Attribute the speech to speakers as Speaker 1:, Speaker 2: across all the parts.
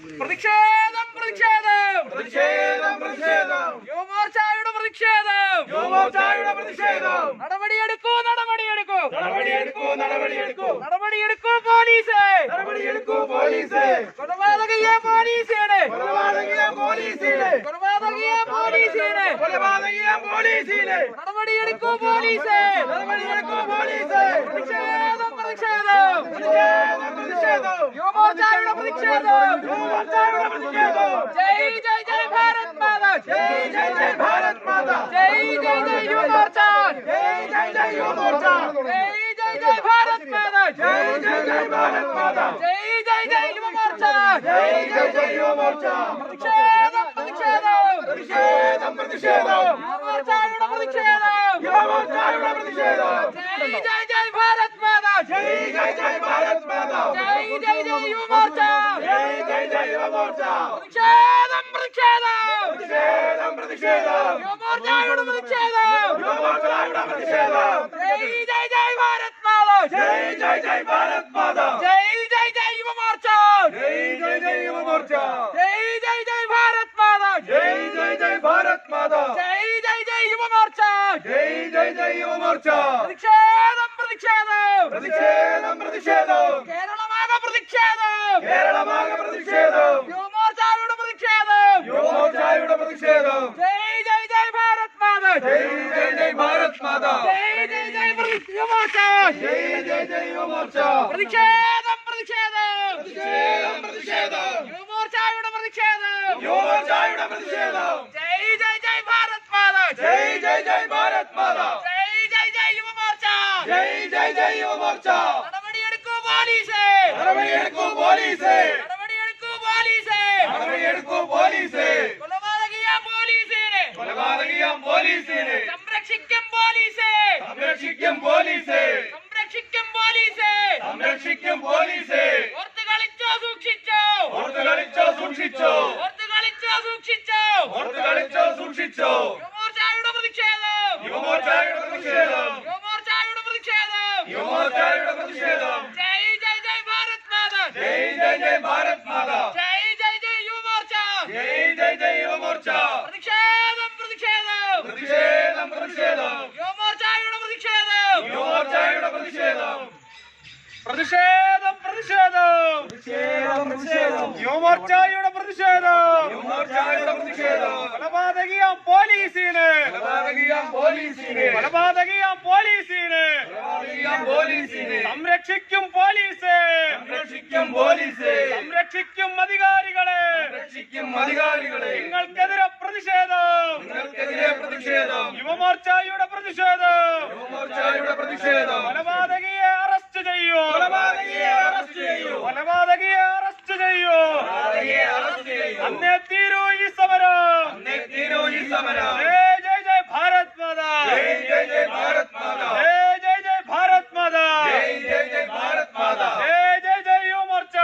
Speaker 1: പ്രതിഷേധം പ്രതിഷേധം
Speaker 2: പ്രതിഷേധം പ്രതിഷേധം
Speaker 1: യുവമോർച്ചയുടെ പ്രതിഷേധം
Speaker 2: യുവമോർച്ചയുടെ പ്രതിഷേധം
Speaker 1: നടപടിയെടുക്കൂ നടപടിയെടുക്കൂ
Speaker 2: നടപടിയെടുക്കൂ നടപടിയെടുക്കൂ
Speaker 1: നടപടിയെടുക്കൂ പോലീസ്
Speaker 2: നടപടിയെടുക്കൂ പോലീസ്
Speaker 1: കൊലപാതകിയെ പോലീസിനെ
Speaker 2: കൊലപാതകിയ പോലീസിനെ
Speaker 1: കൊലപാതകിയെ പോലീസിനെ
Speaker 2: കൊലപാതകിയ പോലീസിനെ
Speaker 1: നടപടിയെടുക്കൂ പോലീസ്
Speaker 2: നടപടിയെടുക്കൂ പോലീസ്
Speaker 1: പ്രതിഷേധം പ്രതിഷേധം
Speaker 2: പ്രതിഷേധം പ്രതിഷേധം
Speaker 1: യുവമോർച്ചയുടെ പ്രതിഷേധം
Speaker 2: യുവമോർച്ചയുടെ പ്രതിഷേധം
Speaker 1: ജയ് ജയ് ജയ് ഭാരത് മാതാ
Speaker 2: ജയ് ജയ് ജയ് ഭാരത് മാതാ
Speaker 1: ജയ് ജയ് ജയ് യുവമോർച്ച
Speaker 2: ജയ് ജയ് ജയ് യുവമോർച്ച
Speaker 1: ജയ് ജയ് ജയ് ഭാരത് മാതാ
Speaker 2: ജയ് ജയ് ജയ് ഭാരത് മാതാ
Speaker 1: ജയ് ജയ് ജയ് യുവമോർച്ച
Speaker 2: ജയ് ജയ് ജയ് യുവമോർച്ച
Speaker 1: പ്രതിഷേധം പ്രതിഷേധം
Speaker 2: പ്രതിഷേധം പ്രതിഷേധം
Speaker 1: യുവമോർച്ചയുടെ പ്രതിഷേധം
Speaker 2: യുവമോർച്ചയുടെ പ്രതിഷേധം
Speaker 1: ജയ് ജയ് ജയ് ഭാരത് മാതാ
Speaker 2: ജയ് ജയ് ജയ് ഭാരത് മാതാ
Speaker 1: ജയ് ജയ് ജയ് യുവമോർച്ച
Speaker 2: ജയ് ജയ് ജയ് യുവമോർച്ച
Speaker 1: പ്രതിഷേധം പ്രതിഷേധം
Speaker 2: പ്രതിഷേധം പ്രതിഷേധം
Speaker 1: യുവമോർച്ചയുടെ പ്രതിഷേധം
Speaker 2: യുവമോർച്ചയുടെ പ്രതിഷേധം
Speaker 1: ജയ് ജയ് ജയ് ഭാരത് മാതാ
Speaker 2: ജയ് ജയ് ജയ് ഭാരത് മാതാ
Speaker 1: ജയ് ജയ് ജയ് യുവമോർച്ച
Speaker 2: ജയ് ജയ് ജയ് യുവമോർച്ച
Speaker 1: ജയ് ജയ് ജയ് ഭാരത് മാതാ
Speaker 2: ജയ് ജയ് ജയ് ഭാരത് മാതാ
Speaker 1: ജയ് ജയ് ജയ് യുവമോർച്ച
Speaker 2: ജയ് ജയ് ജയ് യുവമോർച്ച
Speaker 1: പ്രതിഷേധം പ്രതിഷേധം
Speaker 2: പ്രതിഷേധം പ്രതിഷേധം
Speaker 1: കേരളമാകെ പ്രതിഷേധം
Speaker 2: കേരളമാകെ പ്രതിഷേധം
Speaker 1: യുവമോർച്ചയുടെ പ്രതിഷേധം
Speaker 2: യുവമോർച്ചയുടെ പ്രതിഷേധം
Speaker 1: ജയ് ജയ് ജയ് ഭാരത് മാതാ
Speaker 2: ജയ് ജയ് ജയ് ഭാരത് മാതാ
Speaker 1: ജയ് ജയ് ജയ് യുവമോർച്ച
Speaker 2: ജയ് ജയ് ജയ് യുവമോർച്ച
Speaker 1: പ്രതിഷേധം പ്രതിഷേധം
Speaker 2: പ്രതിഷേധം പ്രതിഷേധം
Speaker 1: യുവമോർച്ചയുടെ പ്രതിഷേധം
Speaker 2: യുവമോർച്ചയുടെ പ്രതിഷേധം
Speaker 1: ജയ് ജയ് ജയ് ഭാരത് മാതാ
Speaker 2: ജയ് ജയ് ജയ് ഭാരത് മാതാ
Speaker 1: ജയ് ജയ് ജയ് യുവമോർച്ച
Speaker 2: ജയ് ജയ് ജയ് യുവമോർച്ച
Speaker 1: നടപടിയെടുക്കൂ പോലീസ്
Speaker 2: നടപടിയെടുക്കൂ പോലീസ്
Speaker 1: നടപടിയെടുക്കൂ പോലീസ്
Speaker 2: നടപടിയെടുക്കൂ പോലീസ്
Speaker 1: കൊലപാതകിയ പോലീസിനെ
Speaker 2: കൊലപാതകിയ പോലീസിനെ
Speaker 1: സംരക്ഷിക്കും പോലീസ്
Speaker 2: സംരക്ഷിക്കും പോലീസ്
Speaker 1: സംരക്ഷിക്കും പോലീസ്
Speaker 2: സംരക്ഷിക്കും പോലീസ്
Speaker 1: ഓർത്ത് കളിച്ചോ സൂക്ഷിച്ചോ
Speaker 2: ഓർത്ത് കളിച്ചോ സൂക്ഷിച്ചോ
Speaker 1: ഓർത്ത് കളിച്ചോ സൂക്ഷിച്ചോ
Speaker 2: ഓർത്ത് കളിച്ചോ സൂക്ഷിച്ചോ
Speaker 1: യുവമോർച്ചയുടെ പ്രതിഷേധം
Speaker 2: യുവമോർച്ചയുടെ പ്രതിഷേധം
Speaker 1: യുവമോർച്ചയുടെ പ്രതിഷേധം
Speaker 2: യുവമോർച്ചയുടെ പ്രതിഷേധം
Speaker 1: ജയ് ജയ് ജയ് ഭാരത് മാതാ
Speaker 2: ജയ് ജയ് ജയ് ഭാരത് മാതാ
Speaker 1: ജയ് ജയ് ജയ് യുവമോർച്ച
Speaker 2: ജയ് ജയ് ജയ് യുവമോർച്ച
Speaker 1: പ്രതിഷേധം പ്രതിഷേധം
Speaker 2: പ്രതിഷേധം പ്രതിഷേധം
Speaker 1: യുവമോർച്ചയുടെ പ്രതിഷേധം
Speaker 2: യുവമോർച്ചയുടെ പ്രതിഷേധം
Speaker 1: പ്രതിഷേധം പ്രതിഷേധം
Speaker 2: പ്രതിഷേധം പ്രതിഷേധം
Speaker 1: യുവമോർച്ചയുടെ പ്രതിഷേധം
Speaker 2: യുവമോർച്ചയുടെ പ്രതിഷേധം
Speaker 1: കൊലപാതകിയ പോലീസിന്
Speaker 2: കൊലപാതകിയ പോലീസിനെ
Speaker 1: കൊലപാതകിയ പോലീസിന്
Speaker 2: കൊലപാതകിയ പോലീസിനെ
Speaker 1: സംരക്ഷിക്കും പോലീസ്
Speaker 2: സംരക്ഷിക്കും പോലീസ്
Speaker 1: സംരക്ഷിക്കും അധികാരികളെ
Speaker 2: സംരക്ഷിക്കും അധികാരികളെ
Speaker 1: നിങ്ങൾക്കെതിരെ പ്രതിഷേധം
Speaker 2: നിങ്ങൾക്കെതിരെ പ്രതിഷേധം
Speaker 1: യുവമോർച്ചയുടെ പ്രതിഷേധം
Speaker 2: യുവമോർച്ചയുടെ പ്രതിഷേധം
Speaker 1: കൊലപാതകിയെ അറസ്റ്റ് ചെയ്യൂ
Speaker 2: കൊലപാതകിയെ അറസ്റ്റ് ചെയ്യൂ
Speaker 1: കൊലപാതകിയെ അറസ്റ്റ് ചെയ്യൂ
Speaker 2: കൊലപാതകിയെ അറസ്റ്റ് ചെയ്യൂ
Speaker 1: അന്നേ തീരൂ ഈ സമരം
Speaker 2: അന്നേ തീരൂ ഈ സമരം
Speaker 1: ജയ് ജയ് ജയ് ഭാരത് മാതാ
Speaker 2: ജയ് ജയ് ജയ് ഭാരത് മാതാ
Speaker 1: ജയ് ജയ് ജയ് ഭാരത് മാതാ
Speaker 2: ജയ് ജയ് ജയ് ഭാരത് മാതാ
Speaker 1: ജയ് ജയ് ജയ് യുവമോർച്ച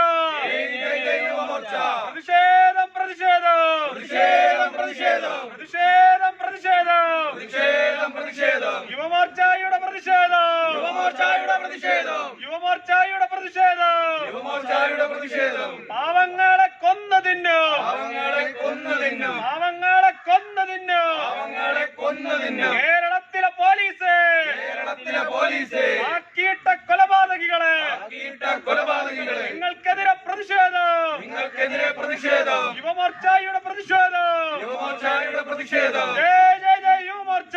Speaker 2: ജയ് ജയ് ജയ് യുവമോർച്ച
Speaker 1: പ്രതിഷേധം പ്രതിഷേധം
Speaker 2: പ്രതിഷേധം പ്രതിഷേധം
Speaker 1: പ്രതിഷേധം പ്രതിഷേധം
Speaker 2: പ്രതിഷേധം പ്രതിഷേധം
Speaker 1: യുവമോർച്ചയുടെ പ്രതിഷേധം
Speaker 2: യുവമോർച്ചയുടെ പ്രതിഷേധം
Speaker 1: യുവമോർച്ചയുടെ പ്രതിഷേധം
Speaker 2: യുവമോർച്ചയുടെ പ്രതിഷേധം
Speaker 1: പാവങ്ങളെ കൊന്നതിന്നു
Speaker 2: പാവങ്ങളെ കൊന്നതിന്നു
Speaker 1: പാവങ്ങളെ കൊന്നതിന്നു
Speaker 2: പാവങ്ങളെ കൊന്നതിന്നു
Speaker 1: കേരളത്തിലെ പോലീസ്
Speaker 2: കേരളത്തിലെ പോലീസ്
Speaker 1: ആക്കിയിട്ട കൊലപാതകികളെ
Speaker 2: ആക്കിയിട്ട കൊലപാതകികളെ
Speaker 1: നിങ്ങൾക്കെതിരെ പ്രതിഷേധം
Speaker 2: നിങ്ങൾക്കെതിരെ പ്രതിഷേധം
Speaker 1: യുവമോർച്ചയുടെ പ്രതിഷേധം
Speaker 2: യുവമോർച്ചയുടെ പ്രതിഷേധം
Speaker 1: ജയ് ജയ് ജയ് യുവമോർച്ച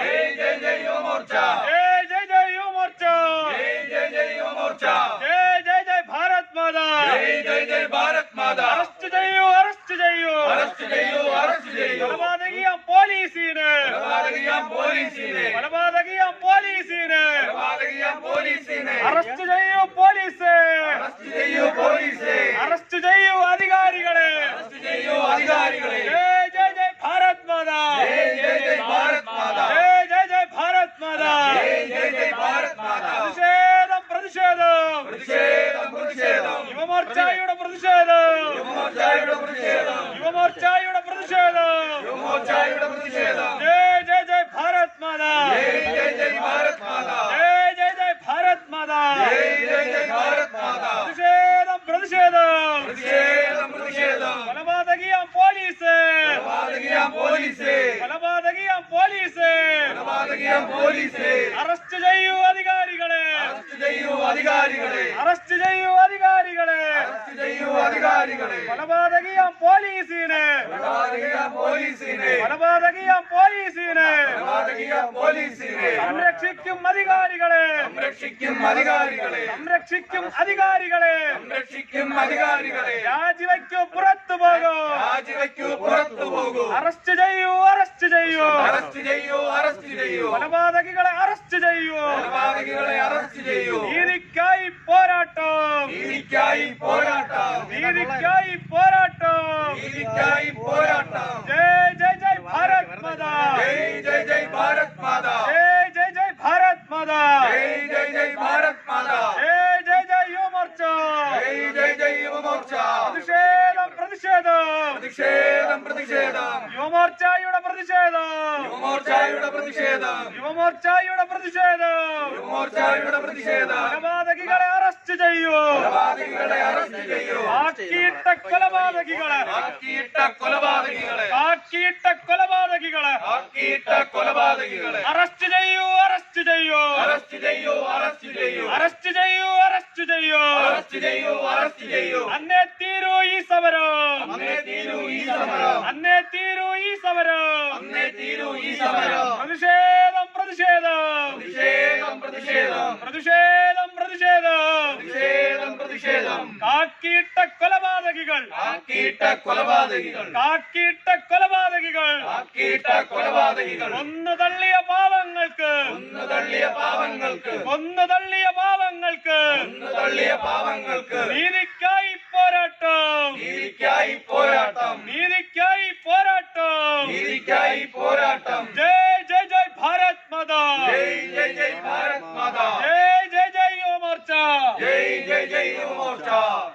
Speaker 2: ജയ് ജയ് ജയ് യുവമോർച്ച
Speaker 1: ജയ് ജയ് ജയ് യുവമോർച്ച
Speaker 2: ജയ് ജയ് ജയ് യുവമോർച്ച
Speaker 1: ജയ് ജയ് ജയ് ഭാരത് മാതാ
Speaker 2: ജയ് ജയ് ജയ് ഭാരത് മാതാ
Speaker 1: അറസ്റ്റ് ചെയ്യൂ അറസ്റ്റ് ചെയ്യൂ
Speaker 2: അറസ്റ്റ് ചെയ്യൂ അറസ്റ്റ് ചെയ്യൂ
Speaker 1: കൊലപാതകിയ പോലീസിന്
Speaker 2: കൊലപാതകിയ പോലീസിനെ
Speaker 1: കൊലപാതകിയ പോലീസിന്
Speaker 2: കൊലപാതകിയ പോലീസിനെ
Speaker 1: അറസ്റ്റ് ചെയ്യൂ പോലീസ്
Speaker 2: അറസ്റ്റ് ചെയ്യൂ പോലീസ്
Speaker 1: അറസ്റ്റ് ചെയ്യൂ അധികാരികളെ
Speaker 2: അറസ്റ്റ് ചെയ്യൂ അധികാരികളെ
Speaker 1: ജയ് ജയ് ജയ് ഭാരത് മാതാ
Speaker 2: ജയ് ജയ് ജയ് ഭാരത് മാതാ
Speaker 1: ജയ് ജയ് ജയ് ഭാരത് മാതാ
Speaker 2: ജയ് ജയ് ജയ് ഭാരത് മാതാ
Speaker 1: പ്രതിഷേധം പ്രതിഷേധം
Speaker 2: പ്രതിഷേധം പ്രതിഷേധം
Speaker 1: യുവമോർച്ചയുടെ പ്രതിഷേധം
Speaker 2: യുവമോർച്ചയുടെ പ്രതിഷേധം
Speaker 1: യുവമോർച്ചയുടെ പ്രതിഷേധം
Speaker 2: യുവമോർച്ചയുടെ പ്രതിഷേധം
Speaker 1: ജയ് ജയ് ജയ് ഭാരത് മാതാ
Speaker 2: ജയ് ജയ് ജയ് ഭാരത് മാതാ
Speaker 1: ജയ് ജയ് ജയ് ഭാരത് മാതാ
Speaker 2: ജയ് ജയ് ജയ് ഭാരത് മാതാ
Speaker 1: പ്രതിഷേധം പ്രതിഷേധം
Speaker 2: പ്രതിഷേധം പ്രതിഷേധം പോലീസേ
Speaker 1: കൊലപാതകിയാം പോലീസേ
Speaker 2: കൊലപാതകിയാം പോലീസേ
Speaker 1: അറസ്റ്റ് ചെയ്യൂ അധികാരികളെ
Speaker 2: അറസ്റ്റ് ചെയ്യൂ അധികാരികളെ
Speaker 1: അറസ്റ്റ് ചെയ്യൂ അധികാരികളെ
Speaker 2: അറസ്റ്റ് ചെയ്യൂ അധികാരികളെ
Speaker 1: കൊലപാതകിയാം പോലീസിനെ
Speaker 2: കൊലപാതകിയാം പോലീസിനെ
Speaker 1: കൊലപാതകിയാം പോലീസിനെ
Speaker 2: കൊലപാതകിയാം പോലീസിനെ
Speaker 1: സംരക്ഷിക്കും അധികാരികളെ
Speaker 2: സംരക്ഷിക്കും അധികാരികളെ
Speaker 1: സംരക്ഷിക്കും അധികാരികളെ
Speaker 2: സംരക്ഷിക്കും അധികാരികളെ
Speaker 1: രാജിവെക്കൂ പുറത്തു പോകൂ
Speaker 2: രാജിവെക്കൂ പുറത്തു പോകൂ
Speaker 1: അറസ്റ്റ് ചെയ്യൂ അറസ്റ്റ് ചെയ്യൂ
Speaker 2: അറസ്റ്റ് ചെയ്യൂ അറസ്റ്റ് ചെയ്യൂ
Speaker 1: കൊലപാതകികളെ അറസ്റ്റ് ചെയ്യൂ
Speaker 2: കൊലപാതകികളെ അറസ്റ്റ് ചെയ്യൂ
Speaker 1: നീതിക്കായി പോരാട്ടം
Speaker 2: നീതിക്കായി പോരാട്ടം
Speaker 1: നീതിക്കായി പോരാട്ടം
Speaker 2: നീതിക്കായി പോരാട്ടം
Speaker 1: ജയ് ജയ് ജയ് ഭാരത് മാതാ
Speaker 2: ജയ് ജയ് ജയ് ഭാരത് മാതാ
Speaker 1: ജയ് ജയ് ജയ് ഭാരത് മാതാ
Speaker 2: ജയ് ജയ് ജയ് ഭാരത് മാതാ
Speaker 1: ജയ് ജയ് ജയ് യുവ മോർച്ച
Speaker 2: ജയ് ജയ് ജയ് യുവമോർച്ച
Speaker 1: പ്രതിഷേധം പ്രതിഷേധം
Speaker 2: പ്രതിഷേധം പ്രതിഷേധം
Speaker 1: യുവമോർച്ചയുടെ പ്രതിഷേധം
Speaker 2: യുവമോർച്ചയുടെ പ്രതിഷേധം
Speaker 1: യുവമോർച്ചയുടെ പ്രതിഷേധം
Speaker 2: യുവമോർച്ചയുടെ പ്രതിഷേധം
Speaker 1: കൊലപാതകികളെ അറസ്റ്റ് ചെയ്യൂ
Speaker 2: കൊലപാതകികളെ അറസ്റ്റ് ചെയ്യൂ
Speaker 1: ആക്കിയിട്ട കൊലപാതകികളെ
Speaker 2: ആക്കിയിട്ട കൊലപാതകികളെ
Speaker 1: ആക്കിയിട്ട കൊലപാതകികളെ
Speaker 2: ആക്കിയിട്ട കൊലപാതകികളെ
Speaker 1: അറസ്റ്റ് ചെയ്യൂ അറസ്റ്റ് ചെയ്യൂ
Speaker 2: അറസ്റ്റ് ചെയ്യൂ അറസ്റ്റ് ചെയ്യൂ
Speaker 1: അറസ്റ്റ് ചെയ്യൂ അറസ്റ്റ് ചെയ്യൂ
Speaker 2: അറസ്റ്റ് ചെയ്യൂ അറസ്റ്റ് ചെയ്യൂ
Speaker 1: അന്നേ തീരൂ ഈ സമരം
Speaker 2: അന്നേ തീരൂ ഈ സമരം
Speaker 1: അന്നേ തീരൂ ഈ സമരം
Speaker 2: അന്നേ തീരൂ ഈ സമരം
Speaker 1: പ്രതിഷേധം പ്രതിഷേധം
Speaker 2: പ്രതിഷേധം പ്രതിഷേധം
Speaker 1: പ്രതിഷേധം പ്രതിഷേധം
Speaker 2: പ്രതിഷേധം പ്രതിഷേധം
Speaker 1: കാക്കിയിട്ട കൊലപാതകികൾ
Speaker 2: ആക്കിയിട്ട കൊലപാതകികൾ
Speaker 1: കാക്കിയിട്ട കൊലപാതകികൾ
Speaker 2: ആക്കിയിട്ട കൊലപാതകികൾ
Speaker 1: കൊന്നു തള്ളിയ പാവങ്ങൾക്ക്
Speaker 2: കൊന്നു തള്ളിയ പാവങ്ങൾക്ക്
Speaker 1: കൊന്നു തള്ളിയ പാവങ്ങൾക്ക്
Speaker 2: കൊന്നു തള്ളിയ പാവങ്ങൾക്ക്
Speaker 1: നീതിക്കായി പോരാട്ടം
Speaker 2: നീതിക്കായി പോരാട്ടം
Speaker 1: നീതിക്കായി പോരാട്ടം
Speaker 2: നീതിക്കായി പോരാട്ടം
Speaker 1: ജയ് ജയ് ജയ് ഭാരത് മാതാ
Speaker 2: ജയ് ജയ് ജയ് ഭാരത് മാതാ
Speaker 1: ജയ് ജയ് ജയ് യുവ മോർച്ച
Speaker 2: ജയ് ജയ് ജയ് യുവമോർച്ച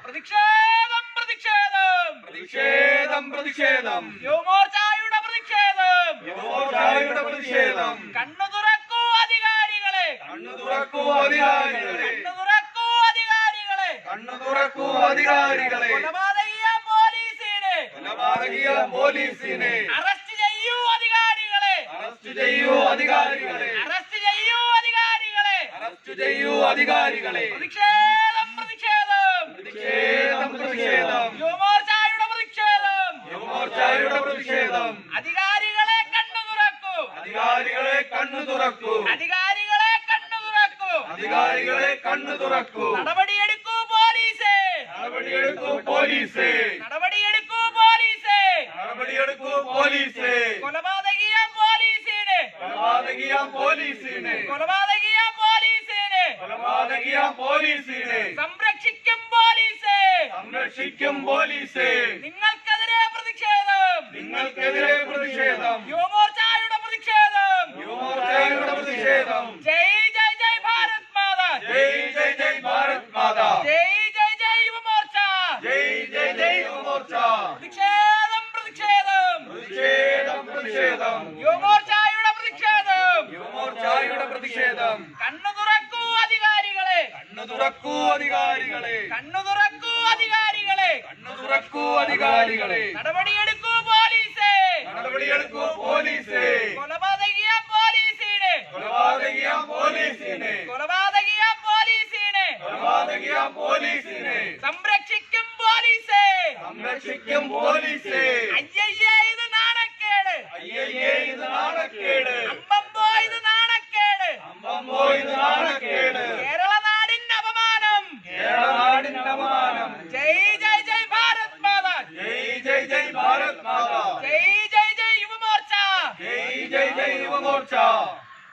Speaker 1: പ്രതിഷേധം പ്രതിഷേധം
Speaker 2: പ്രതിഷേധം പ്രതിഷേധം
Speaker 1: യുവമോർച്ചയുടെ പ്രതിഷേധം
Speaker 2: യുവമോർച്ചയുടെ പ്രതിഷേധം
Speaker 1: കണ്ണു തുറക്കൂ അധികാരികളെ
Speaker 2: കണ്ണു തുറക്കൂ അധികാരികളെ
Speaker 1: കണ്ണു തുറക്കൂ അധികാരികളെ
Speaker 2: കണ്ണു തുറക്കൂ അധികാരികളെ
Speaker 1: കൊലപാതകിയാം പോലീസിനെ
Speaker 2: കൊലപാതകിയ പോലീസിനെ
Speaker 1: അറസ്റ്റ് ചെയ്യൂ അധികാരികളെ
Speaker 2: അറസ്റ്റ് ചെയ്യൂ അധികാരികളെ
Speaker 1: അറസ്റ്റ് ചെയ്യൂ അധികാരികളെ
Speaker 2: അറസ്റ്റ് ചെയ്യൂ അധികാരികളെ
Speaker 1: പ്രതിഷേധം പ്രതിഷേധം
Speaker 2: പ്രതിഷേധം പ്രതിഷേധം
Speaker 1: യുവമോർച്ചയുടെ പ്രതിഷേധം
Speaker 2: യുവമോർച്ചയുടെ പ്രതിഷേധം
Speaker 1: അധികാരികളെ കണ്ണു തുറക്കൂ
Speaker 2: അധികാരികളെ കണ്ണു തുറക്കൂ
Speaker 1: അധികാരികളെ കണ്ണു തുറക്കൂ
Speaker 2: അധികാരികളെ കണ്ണു തുറക്കൂ
Speaker 1: നടപടിയെടുക്കൂ പോലീസേ
Speaker 2: നടപടിയെടുക്കൂ പോലീസേ
Speaker 1: നടപടിയെടുക്കൂ പോലീസേ
Speaker 2: നടപടിയെടുക്കൂ പോലീസേ
Speaker 1: കൊലപാതകിയാം പോലീസിനെ
Speaker 2: കൊലപാതകിയ പോലീസിനെ
Speaker 1: കൊലപാതകിയാം പോലീസിനെ
Speaker 2: കൊലപാതകിയ പോലീസിനെ
Speaker 1: സംരക്ഷിക്കും പോലീസേ
Speaker 2: സംരക്ഷിക്കും പോലീസേ
Speaker 1: നിങ്ങൾക്കെതിരെ പ്രതിഷേധം
Speaker 2: നിങ്ങൾക്കെതിരെ പ്രതിഷേധം
Speaker 1: യുവമോർച്ചയുടെ പ്രതിഷേധം
Speaker 2: യുവമോർച്ചയുടെ പ്രതിഷേധം
Speaker 1: ജയ് ജയ് ജയ് ഭാരത് മാതാ
Speaker 2: ജയ് ജയ് ജയ് ഭാരത് മാതാ
Speaker 1: ജയ് ജയ് ജയ് യുവമോർച്ച
Speaker 2: ജയ് ജയ് ജയ് യുവമോർച്ച
Speaker 1: പ്രതിഷേധം പ്രതിഷേധം
Speaker 2: പ്രതിഷേധം പ്രതിഷേധം
Speaker 1: യുവമോർച്ചയുടെ പ്രതിഷേധം
Speaker 2: യുവമോർച്ചയുടെ പ്രതിഷേധം
Speaker 1: കണ്ണു തുറക്കൂ അധികാരികളെ
Speaker 2: കണ്ണു തുറക്കൂ അധികാരികളെ
Speaker 1: കണ്ണു തുറക്കൂ അധികാരികളെ
Speaker 2: കണ്ണു തുറക്കൂ അധികാരികളെ
Speaker 1: നടപടിയെടുക്കൂ പോലീസേ
Speaker 2: നടപടിയെടുക്കൂ പോലീസേ
Speaker 1: കൊലപാതകിയാം പോലീസിനെ
Speaker 2: കൊലപാതകിയ പോലീസിനെ
Speaker 1: കൊലപാതകിയാം പോലീസിനെ
Speaker 2: കൊലപാതകിയ പോലീസിനെ
Speaker 1: സംരക്ഷിക്കും പോലീസേ
Speaker 2: സംരക്ഷിക്കും പോലീസേ
Speaker 1: അയ്യയ്യേ ഇത് നാണക്കേട്
Speaker 2: അയ്യയ്യേ ഇത് നാണക്കേട്
Speaker 1: അമ്പമ്പോ ഇത് നാണക്കേട്
Speaker 2: അമ്പമ്പോ ഇത് നാണക്കേട്
Speaker 1: കേരള നാടിന്റെ അപമാനം
Speaker 2: കേരള നാടിന്റെ അപമാനം
Speaker 1: ജയ് ജയ് ജയ് ഭാരത് മാതാ
Speaker 2: ജയ് ജയ് ജയ് ഭാരത് മാതാ
Speaker 1: ജയ് ജയ് ജയ് യുവമോർച്ച
Speaker 2: ജയ് ജയ് ജയ് യുവമോർച്ച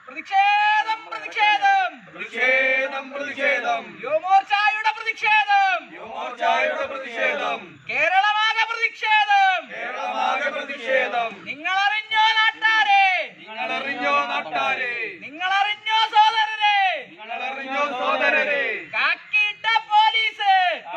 Speaker 1: പ്രതിഷേധം പ്രതിഷേധം
Speaker 2: പ്രതിഷേധം പ്രതിഷേധം
Speaker 1: യുവമോർച്ചയുടെ പ്രതിഷേധം
Speaker 2: യുവമോർച്ചയുടെ പ്രതിഷേധം
Speaker 1: കേരളമാകെ പ്രതിഷേധം
Speaker 2: കേരളമാകെ പ്രതിഷേധം
Speaker 1: നിങ്ങൾ അറിഞ്ഞോ നാട്ടാരെ
Speaker 2: നിങ്ങളറിഞ്ഞോ നാട്ടാരെ
Speaker 1: നിങ്ങൾ അറിഞ്ഞോ സോദരരെ
Speaker 2: നിങ്ങളറിഞ്ഞോ സോദരരെ
Speaker 1: കാക്കിയിട്ട പോലീസ്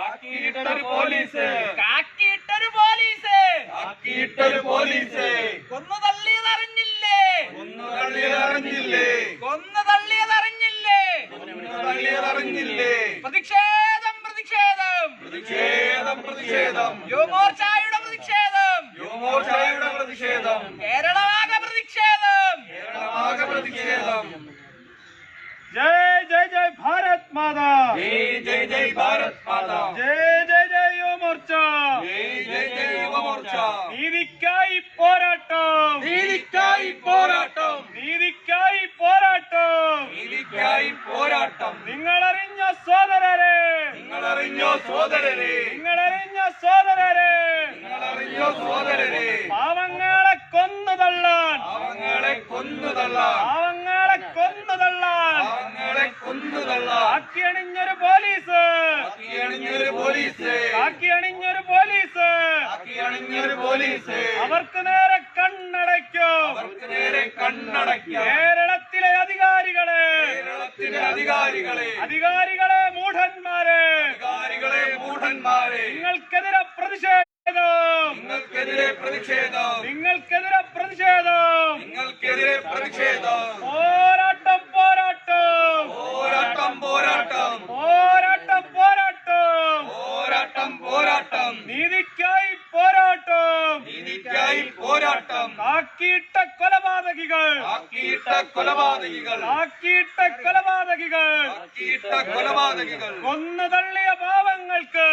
Speaker 2: ആക്കിയിട്ടൊരു പോലീസ്
Speaker 1: കാക്കിയിട്ടൊരു പോലീസ്
Speaker 2: ആക്കിയിട്ടൊരു പോലീസ്
Speaker 1: കൊന്നു തള്ളിയതറിഞ്ഞില്ലേ
Speaker 2: ഒന്നു തള്ളിയതറിഞ്ഞില്ലേ
Speaker 1: കൊന്നു തള്ളിയതറിഞ്ഞില്ലേ
Speaker 2: ഒന്നു തള്ളിയതറിഞ്ഞില്ലേ
Speaker 1: പ്രതിഷേധം പ്രതിഷേധം
Speaker 2: പ്രതിഷേധം പ്രതിഷേധം
Speaker 1: യുവമോർച്ചയുടെ പ്രതിഷേധം
Speaker 2: യുവമോർച്ചയുടെ പ്രതിഷേധം പ്രതിഷേധം
Speaker 1: കേരളമാകെ പ്രതിഷേധം
Speaker 2: കേരളമാകെ പ്രതിഷേധം
Speaker 3: जय जय जय भारत माता
Speaker 2: ജയ് ജയ് ജയ് ഭാരത് മാതാ
Speaker 3: जय जय जय युवा मोर्चा
Speaker 2: ജയ് ജയ് ജയ് യുവമോർച്ച
Speaker 3: നീതിക്കായി പോരാട്ടം
Speaker 2: നീതിക്കായി പോരാട്ടം
Speaker 3: നീതിക്കായി പോരാട്ടം
Speaker 2: നീതിക്കായി പോരാട്ടം
Speaker 3: നിങ്ങളറിഞ്ഞ സോദരരെ
Speaker 2: നിങ്ങളറിഞ്ഞോ സോദരരെ
Speaker 3: നിങ്ങളറിഞ്ഞ സോദരരെ
Speaker 2: നിങ്ങളറിഞ്ഞോ സോദരരെ
Speaker 3: പാവങ്ങളെ കൊന്നുതള്ളാൻ
Speaker 2: പാവങ്ങളെ കൊന്നുതള്ളാൻ
Speaker 3: പാവങ്ങളെ കൊന്നുതള്ളാൻ
Speaker 2: പാവങ്ങളെ കൊന്നുതള്ളാൻ
Speaker 3: കാക്കിയണിഞ്ഞൊരു പോലീസ്
Speaker 2: അണിഞ്ഞൊരു പോലീസ്
Speaker 3: കാക്കിയണിഞ്ഞൊരു പോലീസ്
Speaker 2: അണിഞ്ഞൊരു പോലീസ്
Speaker 3: അവർക്ക് നേരെ കണ്ണടയ്ക്കും
Speaker 2: അവർക്ക് നേരെ കണ്ണടയ്ക്കാം
Speaker 3: കേരളത്തിലെ അധികാരികളെ
Speaker 2: കേരളത്തിലെ അധികാരികളെ
Speaker 3: അധികാരികളെ മൂഢന്മാരെ
Speaker 2: അധികാരികളെ മൂഢന്മാരെ
Speaker 3: നിങ്ങൾക്കെതിരെ പ്രതിഷേധം
Speaker 2: നിങ്ങൾക്കെതിരെ പ്രതിഷേധം
Speaker 3: നിങ്ങൾക്കെതിരെ പ്രതിഷേധം
Speaker 2: നിങ്ങൾക്കെതിരെ പ്രതിഷേധം
Speaker 3: പോരാട്ടം പോരാട്ടം
Speaker 2: പോരാട്ടം പോരാട്ടം
Speaker 3: പോരാട്ടം പോരാട്ടം
Speaker 2: പോരാട്ടം പോരാട്ടം
Speaker 3: നീതിക്കായി പോരാട്ടം
Speaker 2: നീതിക്കായി പോരാട്ടം
Speaker 3: കാക്കിയിട്ട കൊലപാതകികൾ
Speaker 2: ആക്കിയിട്ട കൊലപാതകികൾ
Speaker 3: കാക്കിയിട്ട കൊലപാതകികൾ
Speaker 2: ആക്കിയിട്ട കൊലപാതകികൾ
Speaker 3: കൊന്നുതള്ളിയ പാവങ്ങൾക്ക്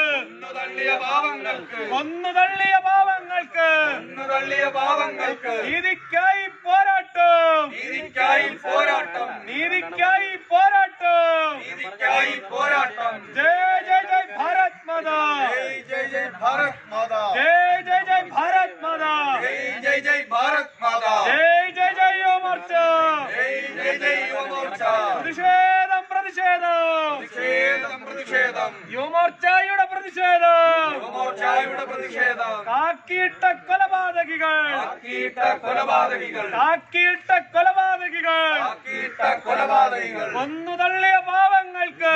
Speaker 2: തള്ളിയ പാവങ്ങൾക്ക്
Speaker 3: കൊന്നുതള്ളിയ പാവങ്ങൾക്ക്
Speaker 2: തള്ളിയ പാവങ്ങൾക്ക്
Speaker 3: നീതിക്കായി പോരാട്ടം
Speaker 2: നീതിക്കായി പോരാട്ടം
Speaker 3: നീതിക്കായി പോരാട്ടം
Speaker 2: നീതിക്കായി പോരാട്ടം
Speaker 3: ജയ ജയ ജയ ഭാരത് മാതാ
Speaker 2: ജയ് ജയ് ജയ് ഭാരത് മാതാ
Speaker 3: ജയ ജയ ജയ ഭാരത് മാതാ
Speaker 2: ജയ് ജയ് ജയ് ഭാരത് മാതാ
Speaker 3: ജയ ജയ ജയ യുവ മോർച്ച
Speaker 2: ജയ് ജയ് ജയ് യുവമോർച്ച
Speaker 3: പ്രതിഷേധം പ്രതിഷേധം
Speaker 2: പ്രതിഷേധം പ്രതിഷേധം
Speaker 3: യുവമോർച്ചയുടെ പ്രതിഷേധം
Speaker 2: യുവമോർച്ചയുടെ പ്രതിഷേധം
Speaker 3: കാക്കിയിട്ട കൊലപാതകികൾ
Speaker 2: ആക്കിയിട്ട കൊലപാതകികൾ
Speaker 3: കാക്കിയിട്ട കൊലപാതകികൾ
Speaker 2: ആക്കിയിട്ട കൊലപാതകികൾ
Speaker 3: കൊന്നുതള്ളിയ പാവങ്ങൾക്ക്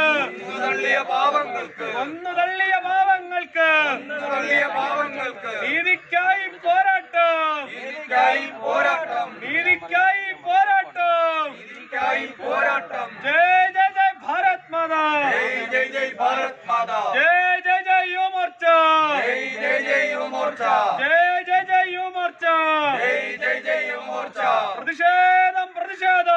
Speaker 2: തള്ളിയ പാവങ്ങൾക്ക്
Speaker 3: കൊന്നുതള്ളിയ പാവങ്ങൾക്ക്
Speaker 2: തള്ളിയ പാവങ്ങൾക്ക്
Speaker 3: നീതിക്കായി പോരാട്ടം
Speaker 2: നീതിക്കായി പോരാട്ടം
Speaker 3: നീതിക്കായി പോരാട്ടം
Speaker 2: നീതിക്കായി പോരാട്ടം
Speaker 3: ജയ ജയ ജയ ഭാരത് മാതാ
Speaker 2: ജയ് ജയ് ജയ് ഭാരത് മാതാ
Speaker 3: ജയ ജയ ജയ യുവ മോർച്ച
Speaker 2: ജയ് ജയ് ജയ് യുവമോർച്ച
Speaker 3: ജയ ജയ ജയ യുവ മോർച്ച
Speaker 2: ജയ് ജയ് ജയ് യുവമോർച്ച
Speaker 3: പ്രതിഷേധം പ്രതിഷേധം